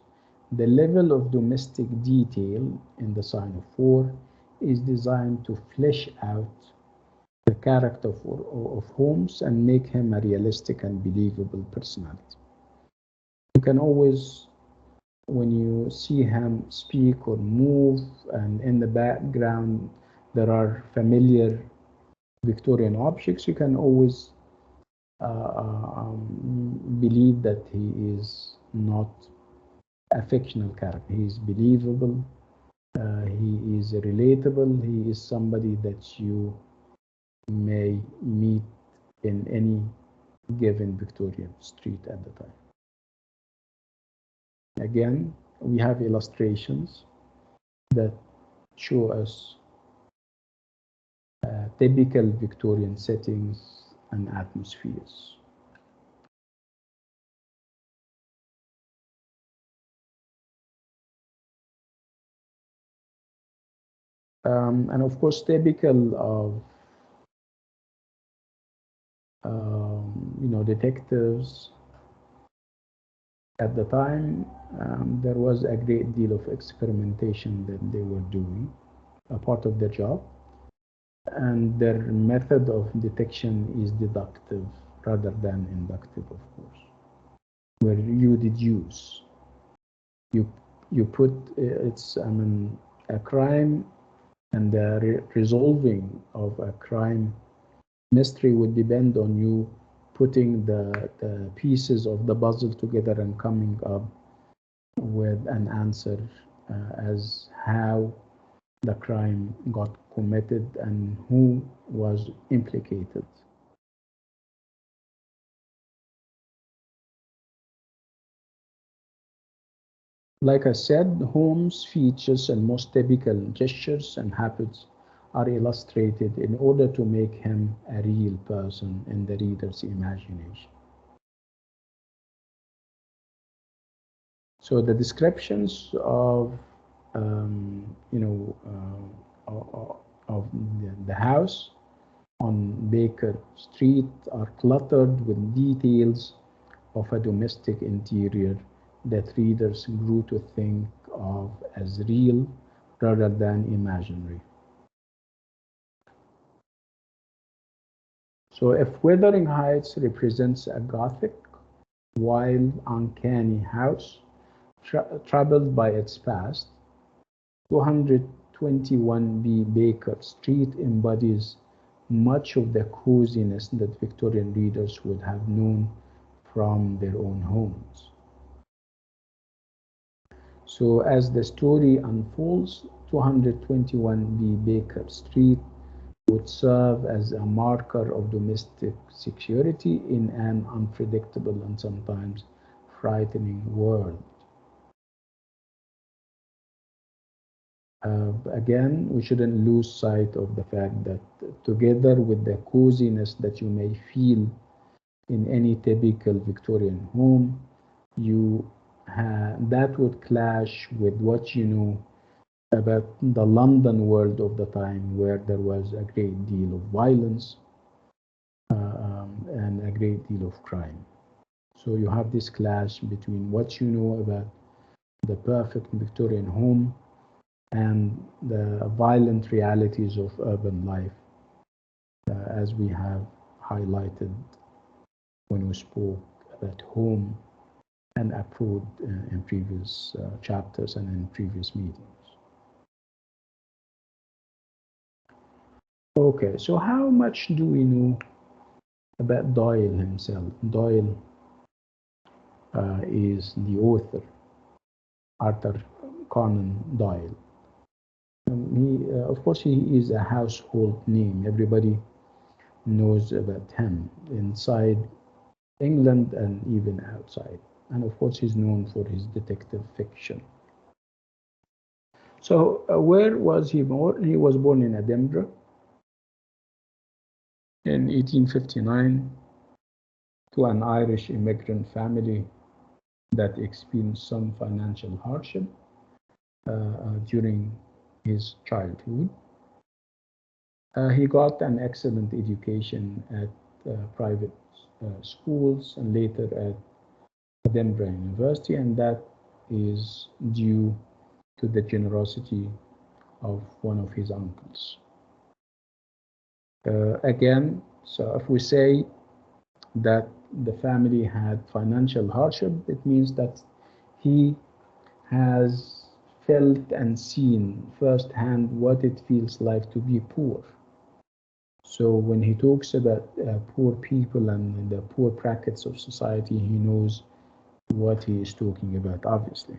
the level of domestic detail in The Sign of Four is designed to flesh out the character of Holmes and make him a realistic and believable personality. You can always, when you see him speak or move, and in the background there are familiar Victorian objects, you can always believe that he is not a fictional character. He is believable, he is relatable, he is somebody that you may meet in any given Victorian street at the time. Again, we have illustrations that show us typical Victorian settings and atmospheres. And of course, typical of you know, detectives at the time, there was a great deal of experimentation that they were doing, a part of their job, and their method of detection is deductive rather than inductive, of course, where you deduce, you you put it's I mean a crime, and the resolving of a crime mystery would depend on you putting the pieces of the puzzle together and coming up with an answer as how the crime got committed and who was implicated. Like I said, Holmes' features and most typical gestures and habits are illustrated in order to make him a real person in the reader's imagination. So the descriptions of of the house on Baker Street are cluttered with details of a domestic interior that readers grew to think of as real rather than imaginary. So if Wuthering Heights represents a gothic, wild, uncanny house troubled by its past, 221B Baker Street embodies much of the coziness that Victorian readers would have known from their own homes. So as the story unfolds, 221B Baker Street would serve as a marker of domestic security in an unpredictable and sometimes frightening world. Again, we shouldn't lose sight of the fact that together with the coziness that you may feel in any typical Victorian home, that would clash with what you know about the London world of the time, where there was a great deal of violence and a great deal of crime. So you have this clash between what you know about the perfect Victorian home and the violent realities of urban life, as we have highlighted when we spoke about home and abroad in previous chapters and in previous meetings. Okay, so how much do we know about Doyle himself? Doyle is the author, Arthur Conan Doyle. Of course, he is a household name. Everybody knows about him inside England and even outside. And of course, he's known for his detective fiction. So where was he born? He was born in Edinburgh in 1859 to an Irish immigrant family that experienced some financial hardship during his childhood. He got an excellent education at private schools and later at Edinburgh University, and that is due to the generosity of one of his uncles. Again, so if we say that the family had financial hardship, it means that he has felt and seen firsthand what it feels like to be poor. So when he talks about poor people and the poor brackets of society, he knows what he is talking about, obviously.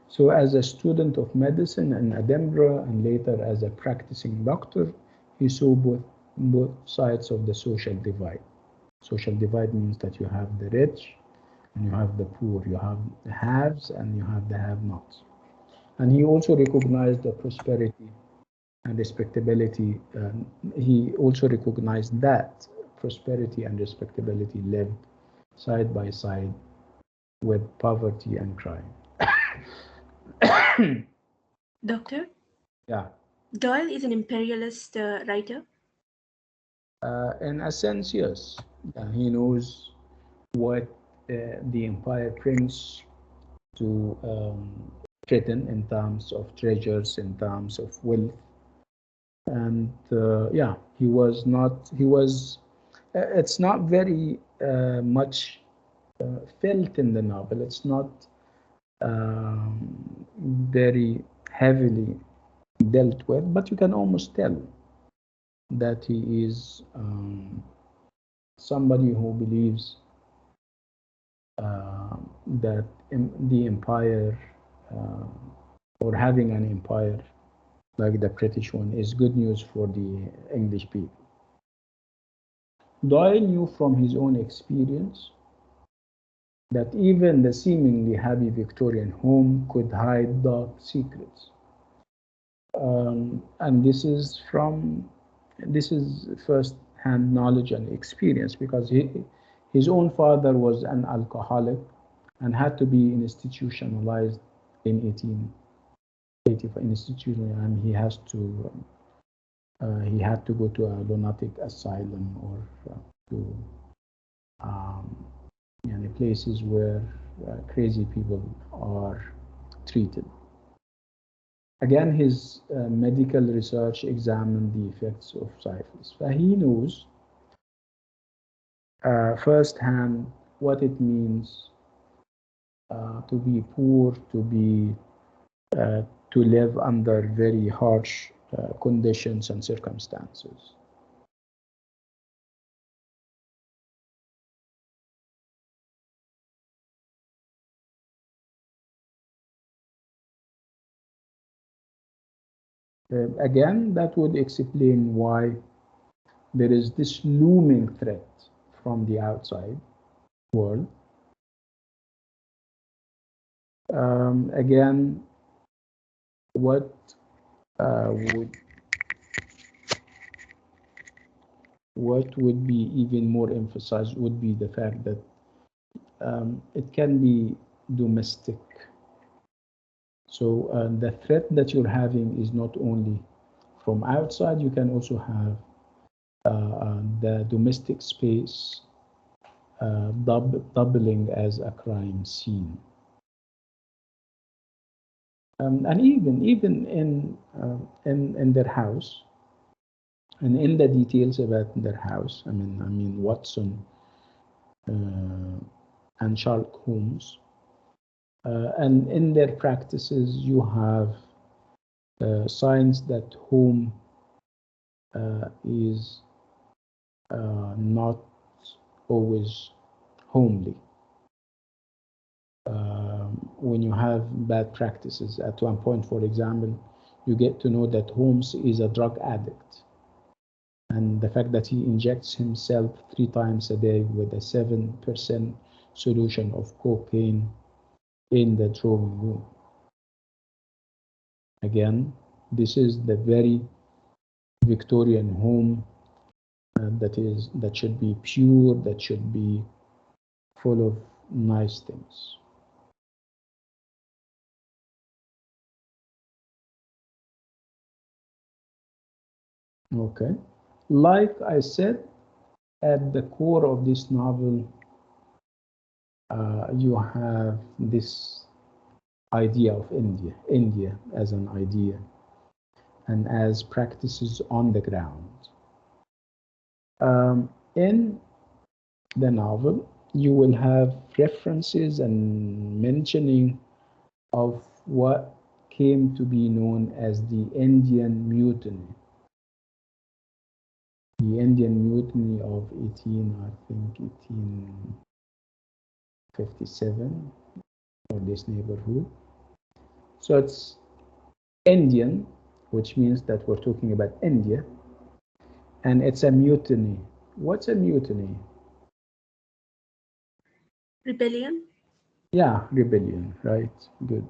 So as a student of medicine in Edinburgh and later as a practicing doctor, he saw both sides of the social divide. Social divide means that you have the rich and you have the poor, you have the haves and you have the have-nots. And he also recognized the prosperity and respectability. He also recognized that prosperity and respectability lived side by side with poverty and crime.
Doctor,
Yeah.
Doyle is an imperialist writer.
In a sense, yes. He knows what the empire brings to Britain in terms of treasures, in terms of wealth. And yeah, it's not very much felt in the novel. It's not very heavily dealt with, but you can almost tell that he is somebody who believes that the empire or having an empire like the British one is good news for the English people. Doyle knew from his own experience that even the seemingly happy Victorian home could hide dark secrets. And this is first-hand knowledge and experience, because his own father was an alcoholic and had to be institutionalized in 1885. And he had to go to a lunatic asylum or to places where crazy people are treated. Again, his medical research examined the effects of syphilis. So he knows firsthand what it means to be poor, to live under very harsh conditions and circumstances. Again, that would explain why there is this looming threat from the outside world. Again, what would be even more emphasized would be the fact that it can be domestic. So the threat that you're having is not only from outside, you can also have the domestic space doubling as a crime scene. And even in their house, and in the details about their house, I mean Watson and Sherlock Holmes, and in their practices, you have signs that home is not always homely. When you have bad practices, at one point, for example, you get to know that Holmes is a drug addict. And the fact that he injects himself 3 times a day with a 7% solution of cocaine in the drawing room. Again, this is the very Victorian home that should be pure, that should be full of nice things. Okay, like I said, at the core of this novel, you have this idea of India as an idea and as practices on the ground. In the novel, you will have references and mentioning of what came to be known as the Indian Mutiny. The Indian Mutiny of 1857, or this neighborhood. So it's Indian, which means that we're talking about India, and it's a mutiny. What's a mutiny?
Rebellion?
Yeah, rebellion, right? Good.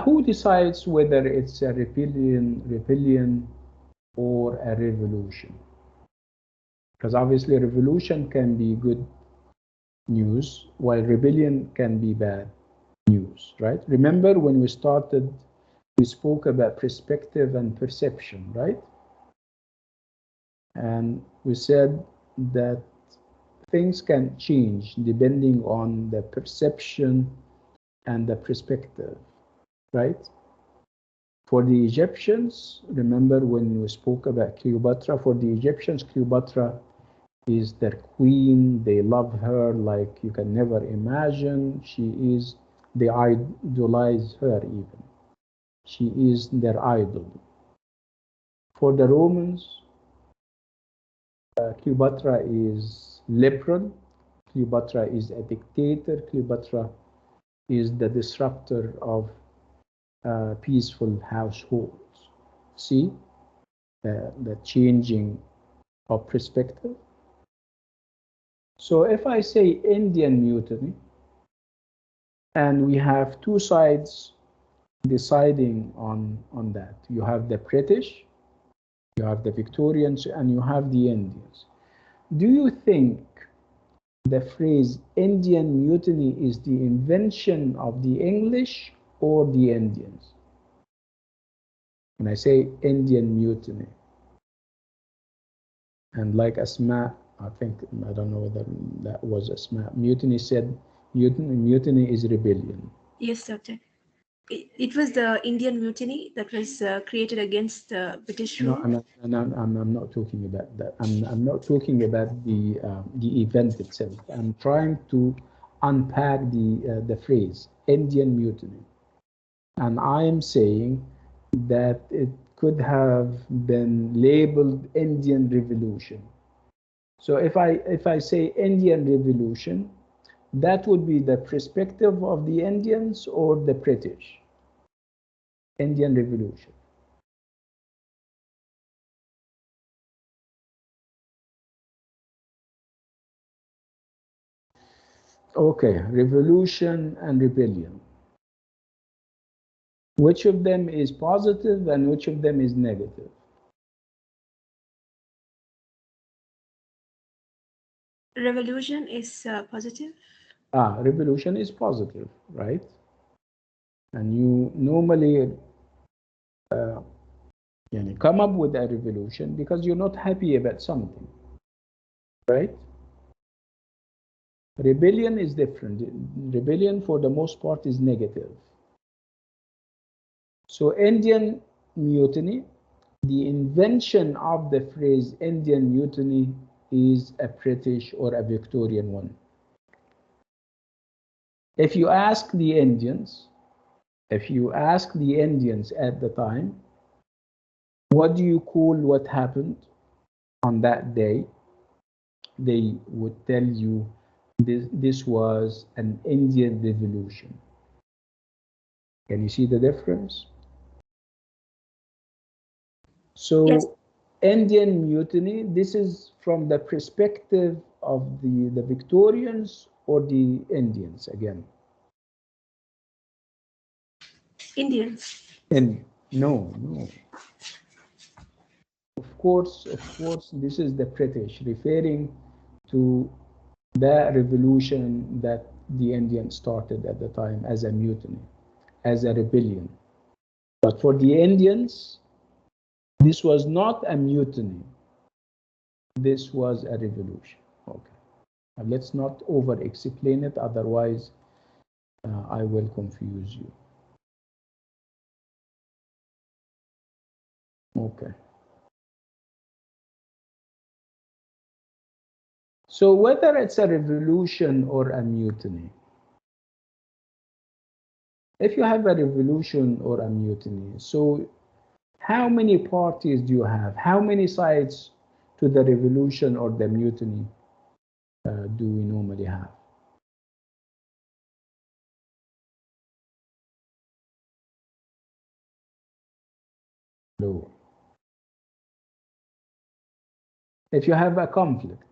Who decides whether it's a rebellion or a revolution? Because obviously revolution can be good news, while rebellion can be bad news, right? Remember when we started, we spoke about perspective and perception, right? And we said that things can change depending on the perception and the perspective, right? For the Egyptians, remember when we spoke about Cleopatra, for the Egyptians, Cleopatra is their queen. They love her like you can never imagine. They idolize her even. She is their idol. For the Romans, Cleopatra is liberal. Cleopatra is a dictator. Cleopatra is the disruptor of peaceful households. See the changing of perspective. So if I say Indian Mutiny, and we have two sides deciding on that. You have the British, you have the Victorians, and you have the Indians. Do you think the phrase Indian Mutiny is the invention of the English or the Indians? When I say Indian Mutiny, and like Asma, I don't know whether that was Asma, Mutiny said, mutiny is rebellion.
Yes, Doctor. It was the Indian Mutiny that was created against the British rule.
No, I'm not talking about that. I'm not talking about the event itself. I'm trying to unpack the phrase Indian Mutiny, and I am saying that it could have been labeled Indian Revolution. So if I say Indian Revolution, that would be the perspective of the Indians or the British. Indian Revolution. Okay, revolution and rebellion. Which of them is positive and which of them is negative?
Revolution is positive.
Revolution is positive, right? And you normally come up with a revolution because you're not happy about something, right? Rebellion is different. Rebellion, for the most part, is negative. So Indian Mutiny, the invention of the phrase Indian Mutiny is a British or a Victorian one. If you ask the Indians at the time, what do you call what happened on that day? They would tell you this was an Indian revolution. Can you see the difference? So
Yes.
Indian Mutiny, this is from the perspective of the Victorians or the Indians again?
Indians.
And no. Of course, this is the British referring to the revolution that the Indians started at the time as a mutiny, as a rebellion. But for the Indians, this was not a mutiny. This was a revolution. Okay. Now let's not over-explain it, otherwise I will confuse you. Okay. So whether it's a revolution or a mutiny, if you have a revolution or a mutiny, so how many parties do you have? How many sides to the revolution or the mutiny do we normally have? No. If you have a conflict,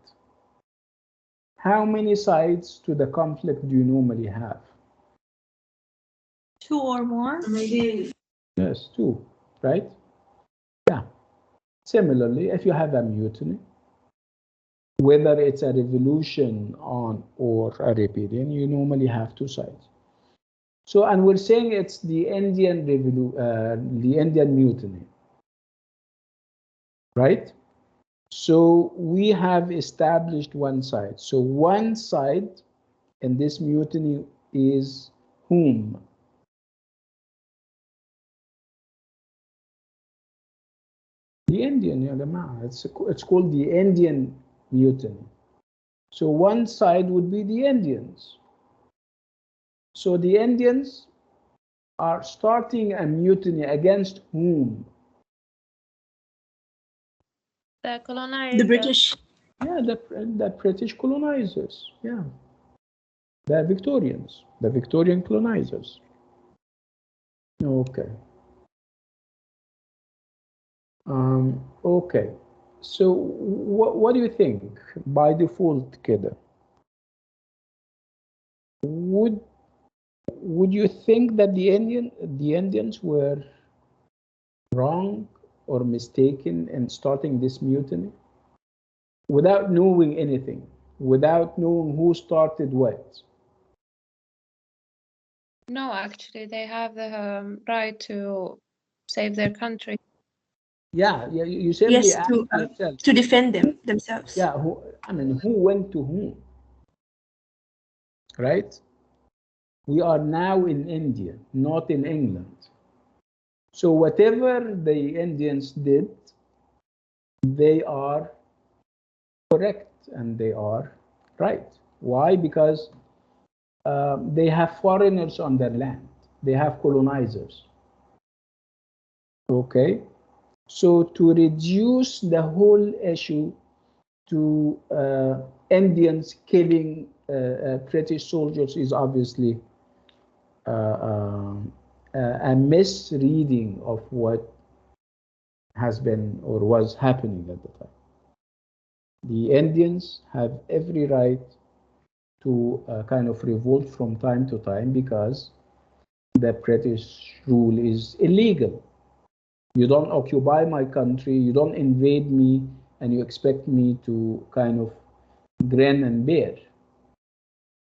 how many sides to the conflict do you normally have?
2 or more.
Yes, 2, right? Yeah. Similarly, if you have a mutiny, whether it's a revolution or a rebellion, you normally have 2 sides. So, and we're saying it's the Indian mutiny, right? So we have established one side. So one side in this mutiny is whom? The Indian, it's called the Indian mutiny. So one side would be the Indians. So the Indians are starting a mutiny against whom?
The
The
colonizer.
British.
Yeah, the British colonizers. Yeah, the Victorians, the Victorian colonizers. Okay. Okay. So what do you think by default كده? Would you think that the Indians were wrong or mistaken in starting this mutiny without knowing anything, without knowing who started what?
No, actually, they have the right to save their country.
Yeah, you simply
Yes,
ask yourself.
to defend themselves.
Yeah, who went to whom, right? We are now in India, not in England. So whatever the Indians did, they are correct and they are right. Why? Because they have foreigners on their land. They have colonizers. Okay. So to reduce the whole issue to Indians killing British soldiers is obviously a misreading of what has been or was happening at the time. The Indians have every right to kind of revolt from time to time because the British rule is illegal. You don't occupy my country, you don't invade me, and you expect me to kind of grin and bear.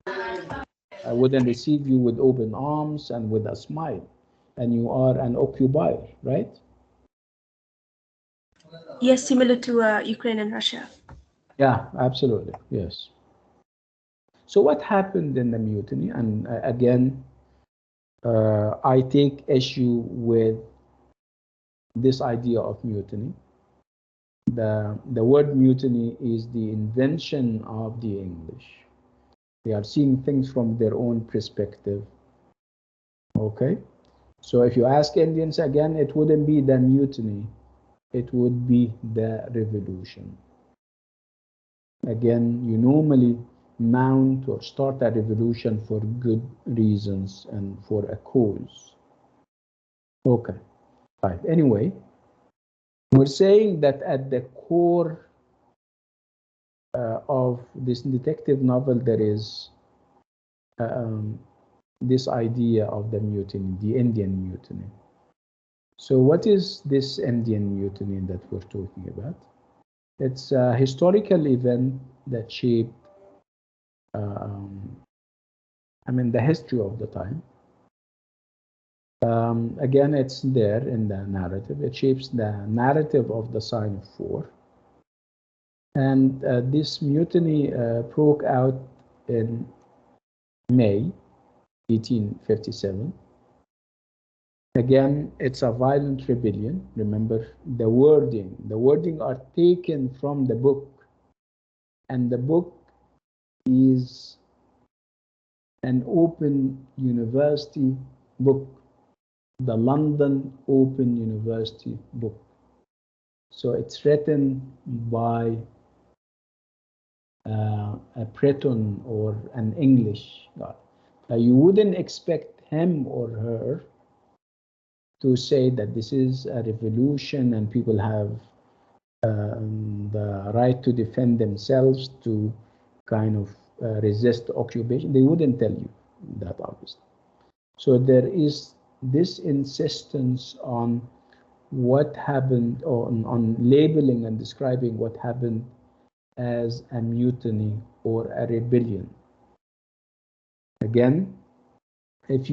I wouldn't receive you with open arms and with a smile, and you are an occupier, right?
Yes, similar to Ukraine and Russia.
Yeah, absolutely, yes. So what happened in the mutiny? And again, I take issue with this idea of mutiny. The word mutiny is the invention of the English. They are seeing things from their own perspective. Okay? So if you ask Indians again, it wouldn't be the mutiny, it would be the revolution. Again, you normally mount or start a revolution for good reasons and for a cause. Okay, right. Anyway, we're saying that at the core of this detective novel, there is this idea of the mutiny, the Indian mutiny. So what is this Indian mutiny that we're talking about? It's a historical event that shaped, the history of the time. Again, it's there in the narrative. It shapes the narrative of the Sign of Four. And this mutiny broke out in May 1857. Again, it's a violent rebellion. Remember, the wording are taken from the book. And the book is an open university book, the London Open University book. So it's written by a Breton or an English guy. You wouldn't expect him or her to say that this is a revolution and people have the right to defend themselves, to kind of resist occupation. They wouldn't tell you that, obviously. So there is this insistence on what happened, on labeling and describing what happened as a mutiny or a rebellion. Again, if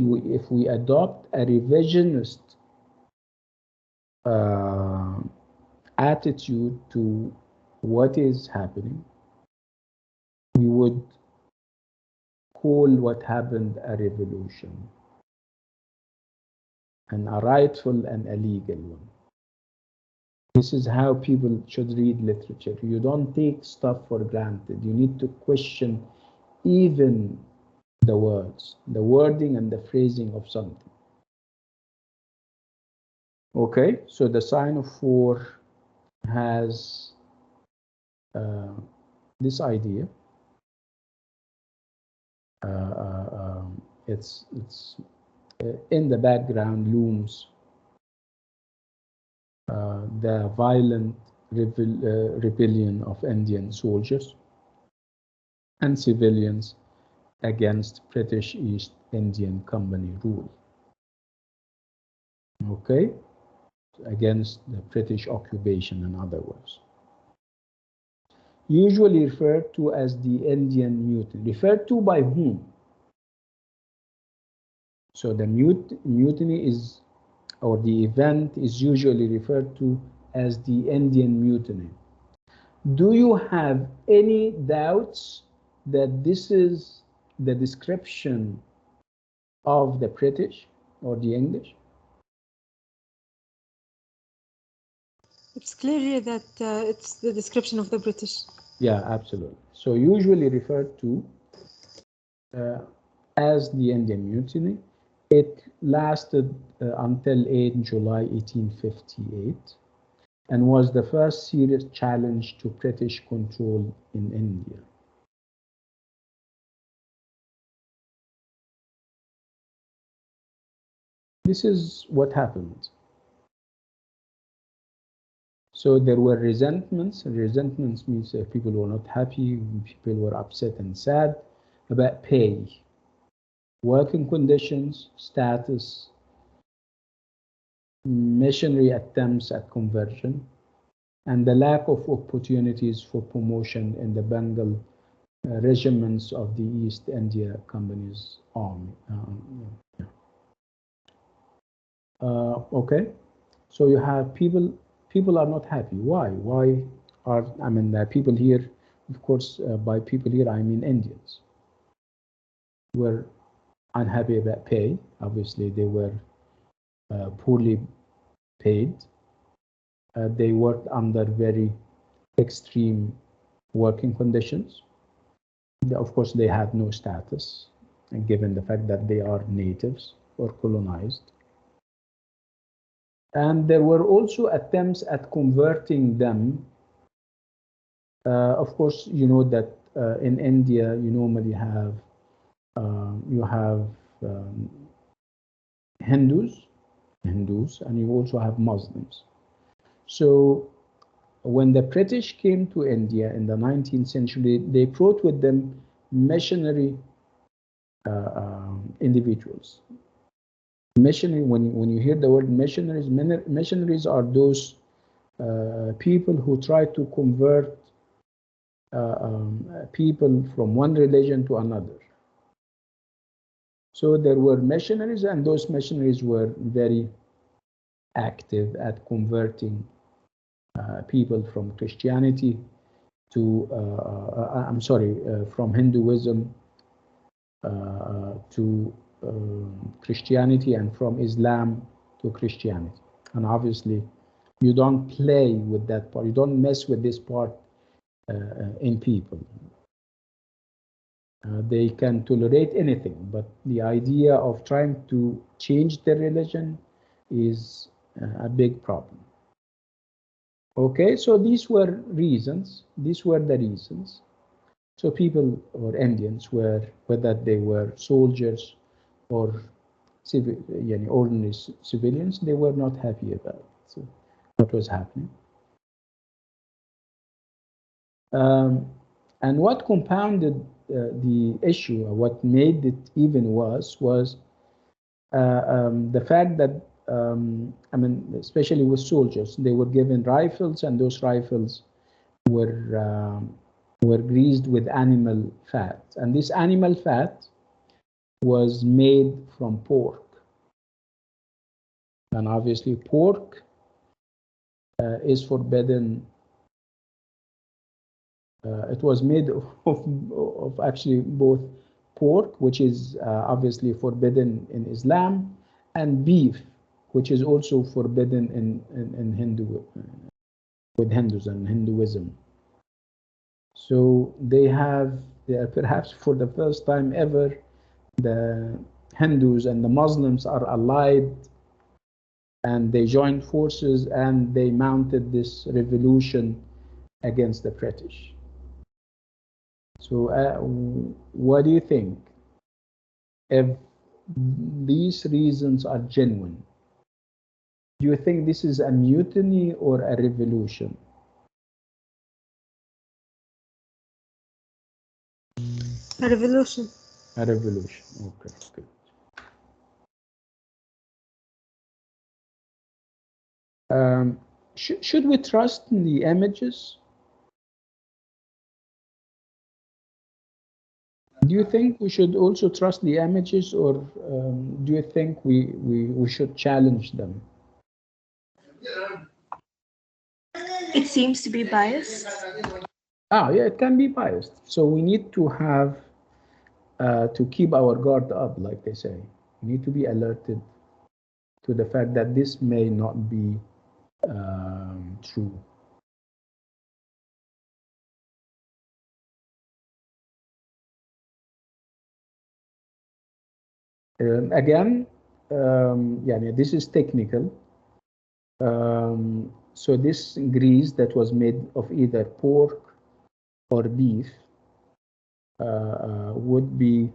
we adopt a revisionist attitude to what is happening, we would call what happened a revolution, and a rightful and a legal one. This is how people should read literature. You don't take stuff for granted. You need to question even the words, the wording and the phrasing of something. Okay, so the sign of 4 has this idea. It's in the background looms the violent rebellion of Indian soldiers and civilians against British East Indian Company rule. Okay, against the British occupation, in other words. Usually referred to as the Indian Mutiny. Referred to by whom? So the mutiny is, or the event is usually referred to as the Indian Mutiny. Do you have any doubts that this is the description of the British or the English?
It's clear that it's the description of the British.
Yeah, absolutely. So usually referred to as the Indian Mutiny. It lasted until 8 July 1858 and was the first serious challenge to British control in India. This is what happened. So there were resentments. Resentments means people were not happy, people were upset and sad about pay, working conditions, status, missionary attempts at conversion, and the lack of opportunities for promotion in the Bengal regiments of the East India Company's army. Okay, so you have people are not happy. Why? Why are, I mean, people here, of course, by people here, I mean Indians, were unhappy about pay. Obviously, they were poorly paid. They worked under very extreme working conditions. Of course, they had no status, and given the fact that they are natives or colonized. And there were also attempts at converting them. Of course, you know that in India, you normally have Hindus, and you also have Muslims. So when the British came to India in the 19th century, they brought with them missionary individuals. Missionary, when you hear the word missionaries, missionaries are those people who try to convert people from one religion to another. So there were missionaries, and those missionaries were very active at converting people from Christianity to, from Hinduism to Christianity, and from Islam to Christianity. And obviously, you don't play with that part. You don't mess with this part in people. They can tolerate anything, but the idea of trying to change their religion is a big problem. Okay, so these were reasons. These were the reasons. So people or Indians were, whether they were soldiers or ordinary civilians, they were not happy about what was happening. And what compounded the issue, or what made it even worse, was the fact that, especially with soldiers, they were given rifles, and those rifles were greased with animal fat. And this animal fat was made from pork. And obviously pork is forbidden. It was made of actually both pork, which is obviously forbidden in Islam, and beef, which is also forbidden in Hindu with Hindus and Hinduism. So they have, perhaps for the first time ever, the Hindus and the Muslims are allied, and they joined forces and they mounted this revolution against the British. So what do you think? If these reasons are genuine, do you think this is a mutiny or a revolution?
A revolution.
A revolution. Okay, good. Should we trust in the images? Do you think we should also trust the images, or do you think we should challenge them?
It seems to be biased.
Yeah, it can be biased. So we need to have to keep our guard up, like they say. We need to be alerted to the fact that this may not be true. Again, yeah, this is technical. So this grease that was made of either pork or beef would be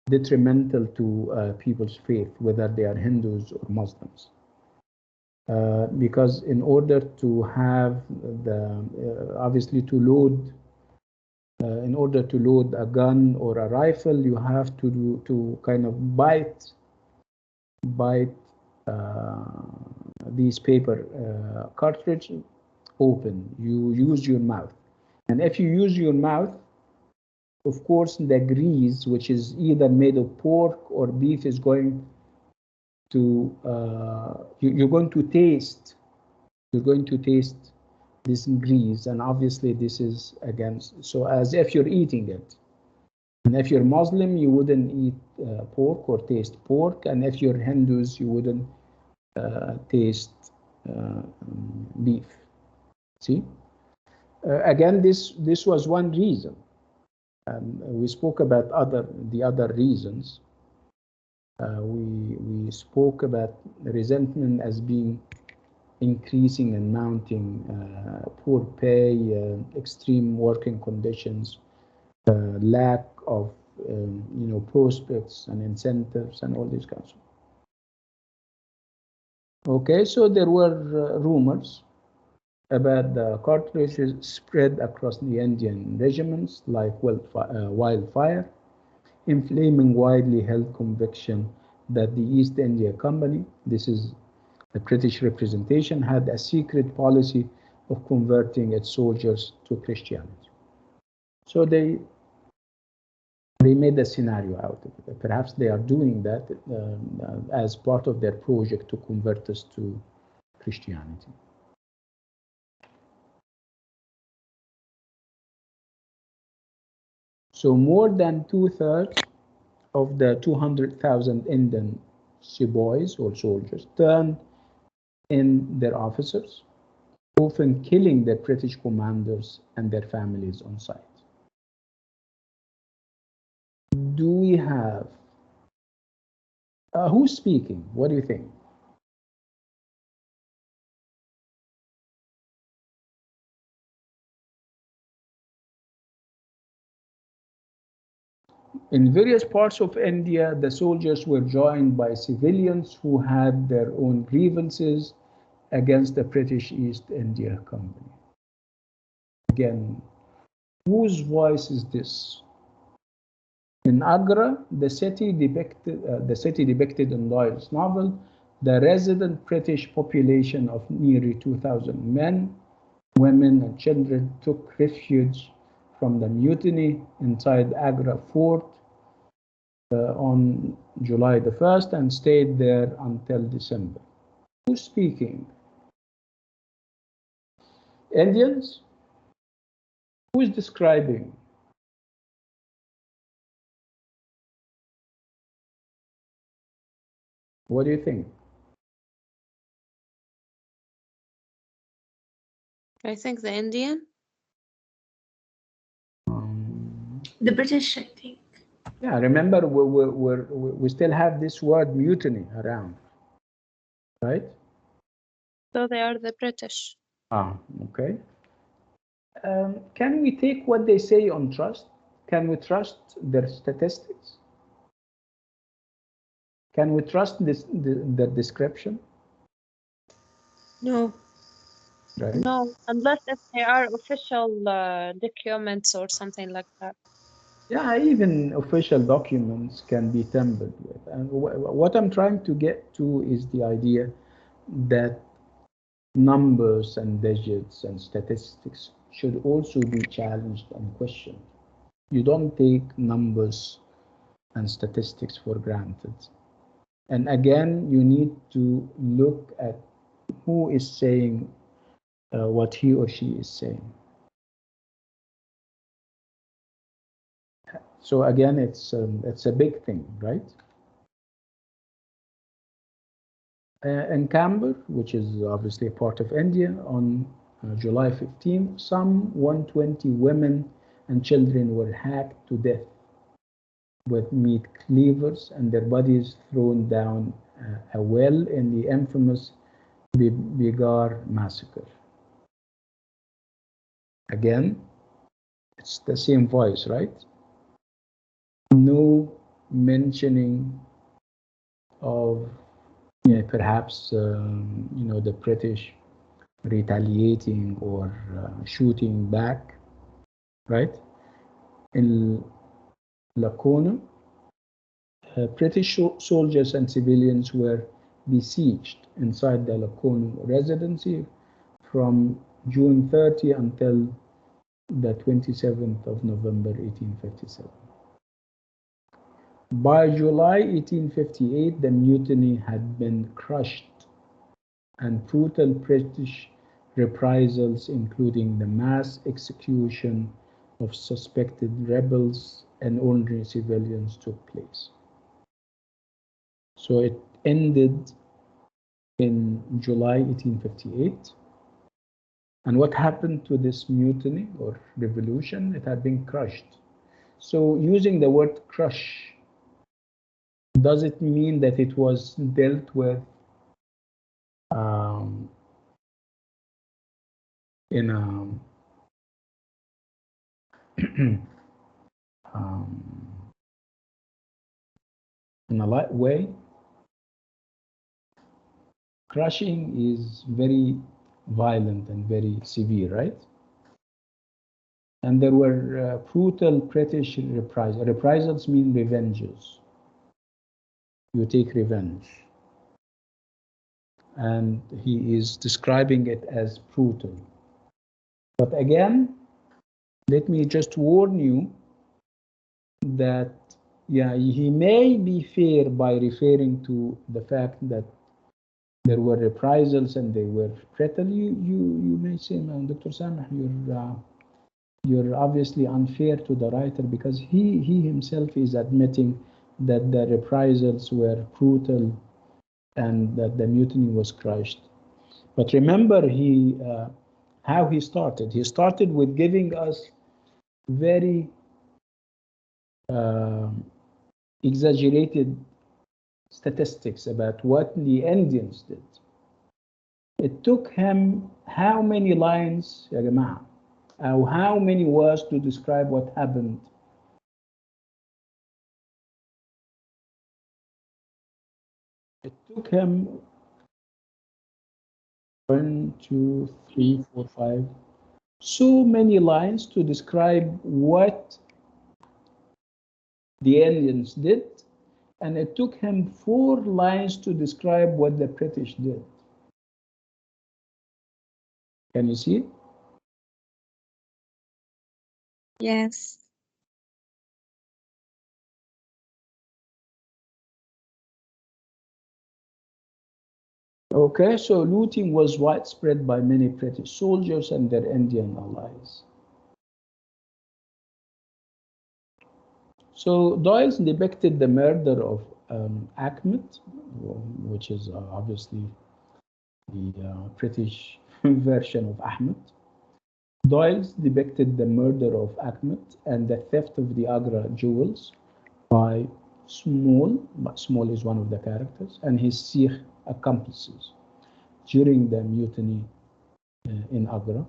detrimental to people's faith, whether they are Hindus or Muslims. Because in order to have obviously to load, in order to load a gun or a rifle, you have to kind of bite these paper cartridge open. You use your mouth, and if you use your mouth, of course, the grease, which is either made of pork or beef, is going to you're going to taste. You're going to taste this grease, and obviously this is against. So as if you're eating it. And if you're Muslim, you wouldn't eat pork or taste pork, and if you're Hindus, you wouldn't taste beef. See, again, this was one reason, and we spoke about the other reasons. We spoke about resentment as being increasing and mounting, poor pay, extreme working conditions, lack of prospects and incentives, and all these kinds of. Okay, so there were rumors about the cartridges spread across the Indian regiments like wildfire, inflaming widely held conviction that the East India Company, this is the British representation, had a secret policy of converting its soldiers to Christianity. So they made a scenario out of it. Perhaps they are doing that as part of their project to convert us to Christianity. So more than 2/3 of the 200,000 Indian sepoys or soldiers turned in their officers, often killing the British commanders and their families on sight. Do we have who's speaking? What do you think? In various parts of India, the soldiers were joined by civilians who had their own grievances against the British East India Company. Again, whose voice is this? In Agra, the city depicted in Doyle's novel, the resident British population of nearly 2,000 men, women, and children took refuge from the mutiny inside Agra fort on July the 1st and stayed there until December. Who's speaking? Indians? Who is describing? What do you think?
I think the Indian.
The British, I think.
Yeah, remember we still have this word mutiny around, right?
So they are the British.
Ah, okay. Can we take what they say on trust? Can we trust their statistics? Can we trust their description?
No.
Right?
No, unless if they are official documents or something like that.
Yeah, even official documents can be tampered with. And what I'm trying to get to is the idea that numbers and digits and statistics should also be challenged and questioned. You don't take numbers and statistics for granted. And again, you need to look at who is saying what he or she is saying. So again, it's a big thing, right? In Camber, which is obviously a part of India, on July 15, some 120 women and children were hacked to death with meat cleavers and their bodies thrown down a well in the infamous Bigar massacre. Again, it's the same voice, right? No mentioning of perhaps the British retaliating or shooting back, right? In Lacona, British soldiers and civilians were besieged inside the Lacona residency from June 30 until the 27th of November 1857. By July 1858, the mutiny had been crushed, and brutal British reprisals, including the mass execution of suspected rebels and ordinary civilians, took place. So it ended in July 1858. And what happened to this mutiny or revolution? It had been crushed. So using the word crush, does it mean that it was dealt with in a in a light way? Crushing is very violent and very severe, right? And there were brutal British reprisals. Reprisals mean revenges. You take revenge. And he is describing it as brutal. But again, let me just warn you that, yeah, he may be fair by referring to the fact that there were reprisals and they were brutal. You may say, no, Dr. Sameh, you're obviously unfair to the writer because he himself is admitting that the reprisals were brutal and that the mutiny was crushed. But remember how he started. He started with giving us very exaggerated statistics about what the Indians did. It took him how many lines, يا جماعة, or how many words to describe what happened? It took him 1, 2, 3, 4, 5, so many lines to describe what the Indians did, and it took him 4 lines to describe what the British did. Can you see?
Yes.
Okay, so looting was widespread by many British soldiers and their Indian allies. So Doyle depicted the murder of Ahmed, which is obviously the British version of Ahmed, Doyle's depicted the murder of Ahmed and the theft of the Agra jewels by Small, but Small is one of the characters, and his Sikh accomplices during the mutiny in Agra.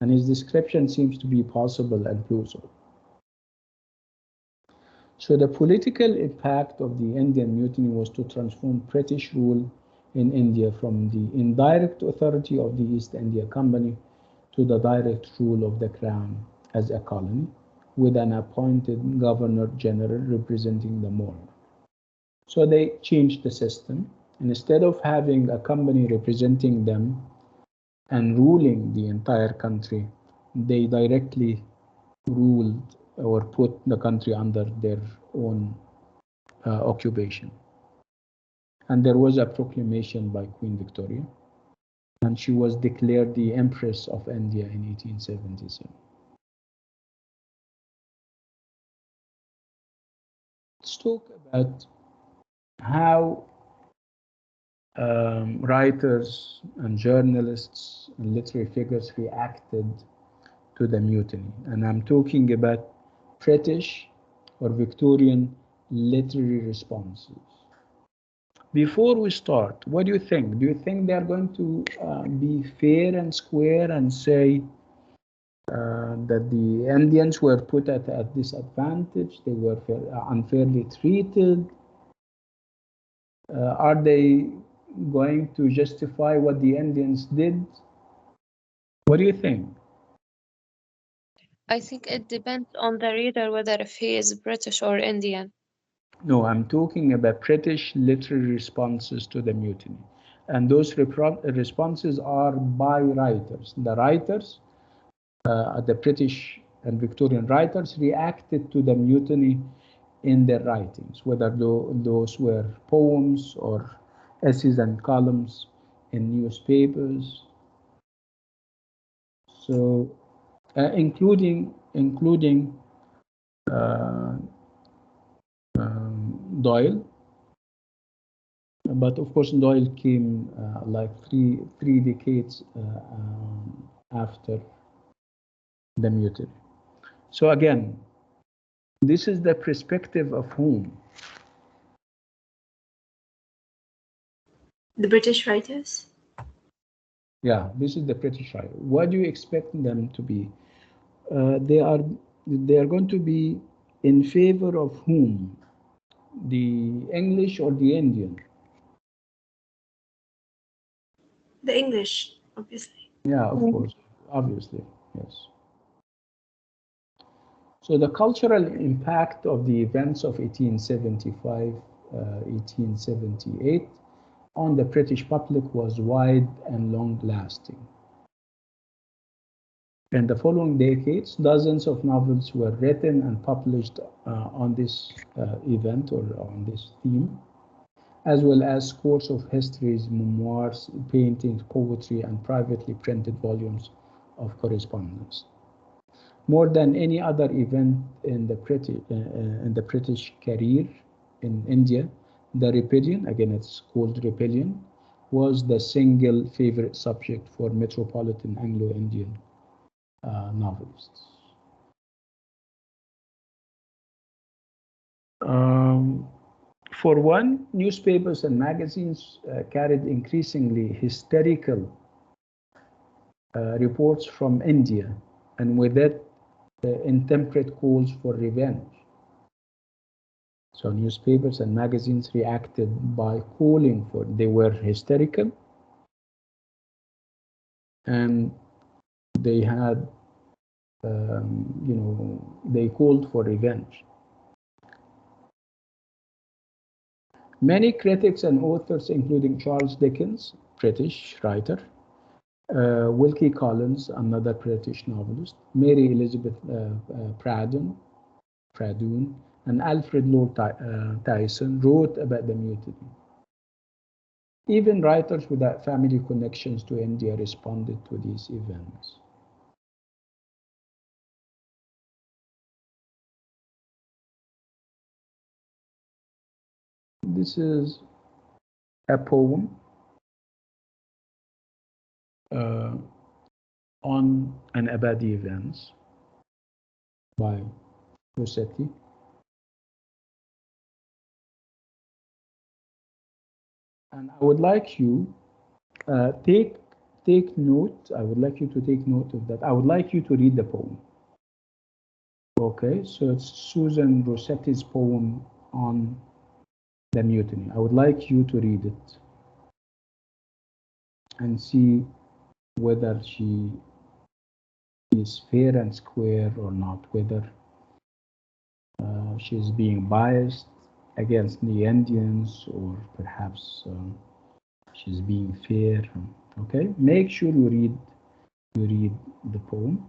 And his description seems to be possible and plausible. So the political impact of the Indian Mutiny was to transform British rule in India from the indirect authority of the East India Company to the direct rule of the Crown as a colony, with an appointed Governor General representing the monarch. So they changed the system. And instead of having a company representing them and ruling the entire country, they directly ruled or put the country under their own occupation. And there was a proclamation by Queen Victoria, and she was declared the Empress of India in 1877. Let's talk about how writers and journalists and literary figures reacted to the mutiny. And I'm talking about British or Victorian literary responses. Before we start, what do you think? Do you think they're going to be fair and square and say that the Indians were put at a disadvantage, they were unfairly treated? Are they going to justify what the Indians did? What do you think?
I think it depends on the reader whether if he is British or Indian.
No, I'm talking about British literary responses to the mutiny. And those responses are by writers. The writers, the British and Victorian writers, reacted to the mutiny in their writings, whether those were poems or essays and columns in newspapers. So, including uh, Doyle. But of course, Doyle came like three decades after the mutiny. So again, this is the perspective of whom?
The British writers.
Yeah, this is the British writer. What do you expect them to be? They are going to be in favor of whom? The English or the Indian?
The English, obviously.
Yeah, of course, obviously, yes. So the cultural impact of the events of 1875, 1878 on the British public was wide and long-lasting. In the following decades, dozens of novels were written and published on this event or on this theme, as well as scores of histories, memoirs, paintings, poetry, and privately printed volumes of correspondence. More than any other event in the British career in India, the rebellion, again it's called rebellion, was the single favorite subject for metropolitan Anglo-Indian novelists. For one, newspapers and magazines carried increasingly hysterical reports from India, and with that, intemperate calls for revenge. So newspapers and magazines reacted by calling for, they were hysterical, and they had, they called for revenge. Many critics and authors, including Charles Dickens, British writer, Wilkie Collins, another British novelist, Mary Elizabeth Pradun, and Alfred Lord Tyson wrote about the mutiny. Even writers without family connections to India responded to these events. This is a poem on and about the events by Rossetti. And I would like you take note. I would like you to take note of that. I would like you to read the poem. Okay, so it's Susan Rossetti's poem on the mutiny. I would like you to read it and see whether she is fair and square or not, whether she's being biased against the Indians or perhaps she's being fair. Okay, make sure you read the poem.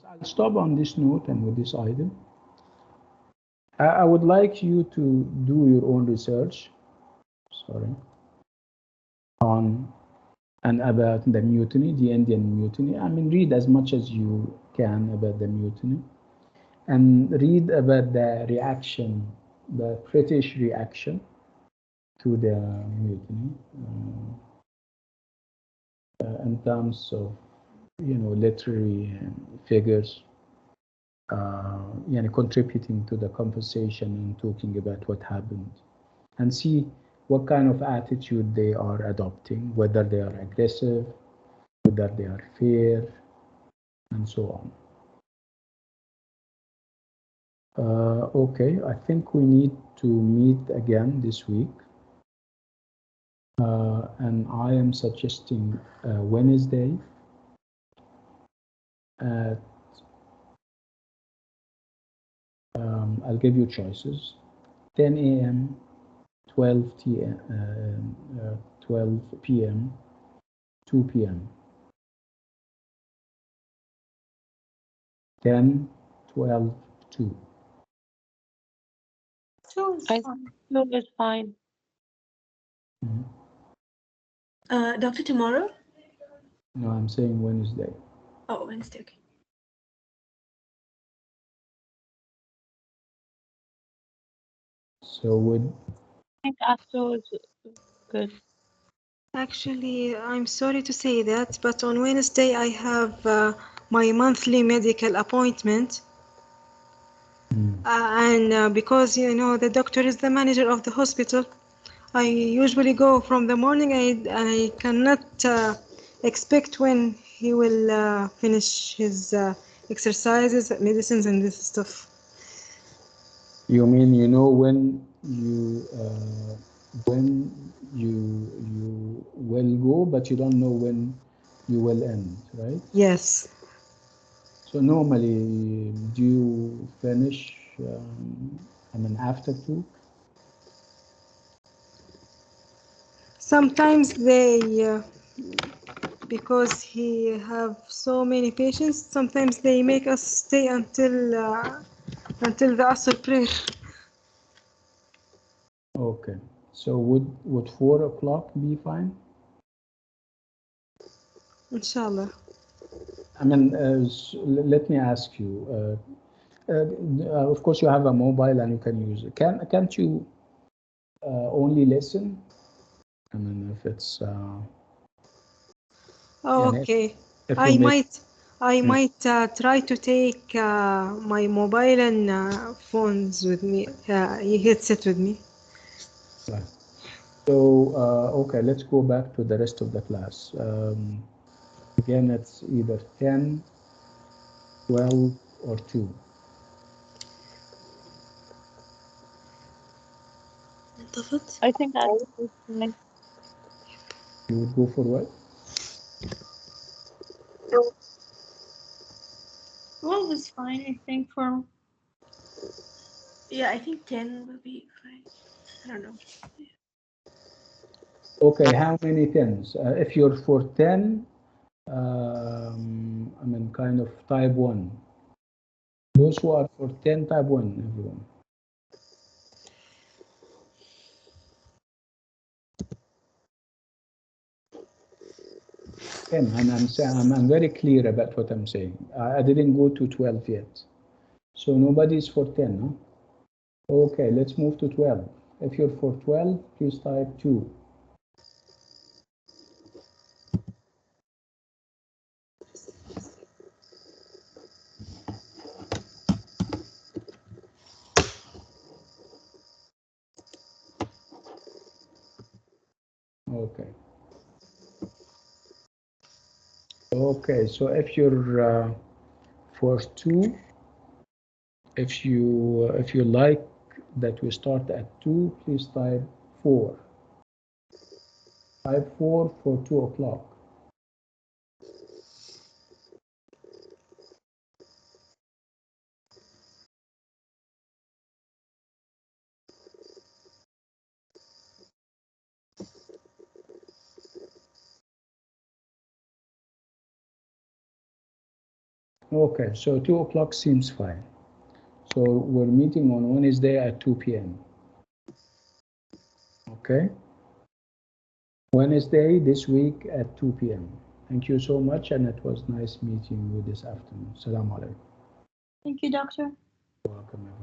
I'll stop on this note and with this item. I would like you to do your own research, on and about the mutiny, the Indian mutiny. I mean, read as much as you can about the mutiny, and read about the reaction, the British reaction to the mutiny, in terms of, literary figures, contributing to the conversation and talking about what happened, and see what kind of attitude they are adopting, whether they are aggressive, whether they are fair, and so on. Okay, I think we need to meet again this week. And I am suggesting Wednesday at, I'll give you choices, 10 a.m., 12 p.m., 2 p.m. 10, 12, 2.
I think it's fine.
Doctor, tomorrow?
No, I'm saying Wednesday.
Oh, Wednesday, okay.
So would...
I think afterwards good.
Actually, I'm sorry to say that, but on Wednesday I have my monthly medical appointment. And because, the doctor is the manager of the hospital, I usually go from the morning. I cannot expect when he will finish his exercises, medicines, and this stuff.
You mean when you will go, but you don't know when you will end, right?
Yes.
So normally, do you finish, after 2?
Sometimes they, because he have so many patients, sometimes they make us stay until the Asr prayer.
Okay. So would 4 o'clock be fine?
Inshallah.
Let me ask you. Of course, you have a mobile and you can use it. Can't you only listen? If it's
Okay.
if
I
you
might try to take my mobile and phones with me, headset with me.
Right. So okay, let's go back to the rest of the class. Again, it's either 10, 12, or 2.
I think that's fine.
You would go for what?
Well, that's fine, I think, for...
Yeah, I think 10 will be fine. I don't know.
Okay, how many 10s? If you're for 10, kind of type 1. Those who are for 10, type 1, everyone. 10. I'm very clear about what I'm saying. I didn't go to 12 yet. So nobody's for 10, huh? Okay, let's move to 12. If you're for 12, please type 2. Okay. Okay, so if you're for 2, if you like that we start at 2, please type 4. Type 4 for 2 o'clock. Okay, so 2 o'clock seems fine. So we're meeting on Wednesday at 2 p.m. Okay? Wednesday this week at 2 p.m. Thank you so much, and it was nice meeting you this afternoon. Assalamu alaikum.
Thank you, doctor.
Welcome, everyone.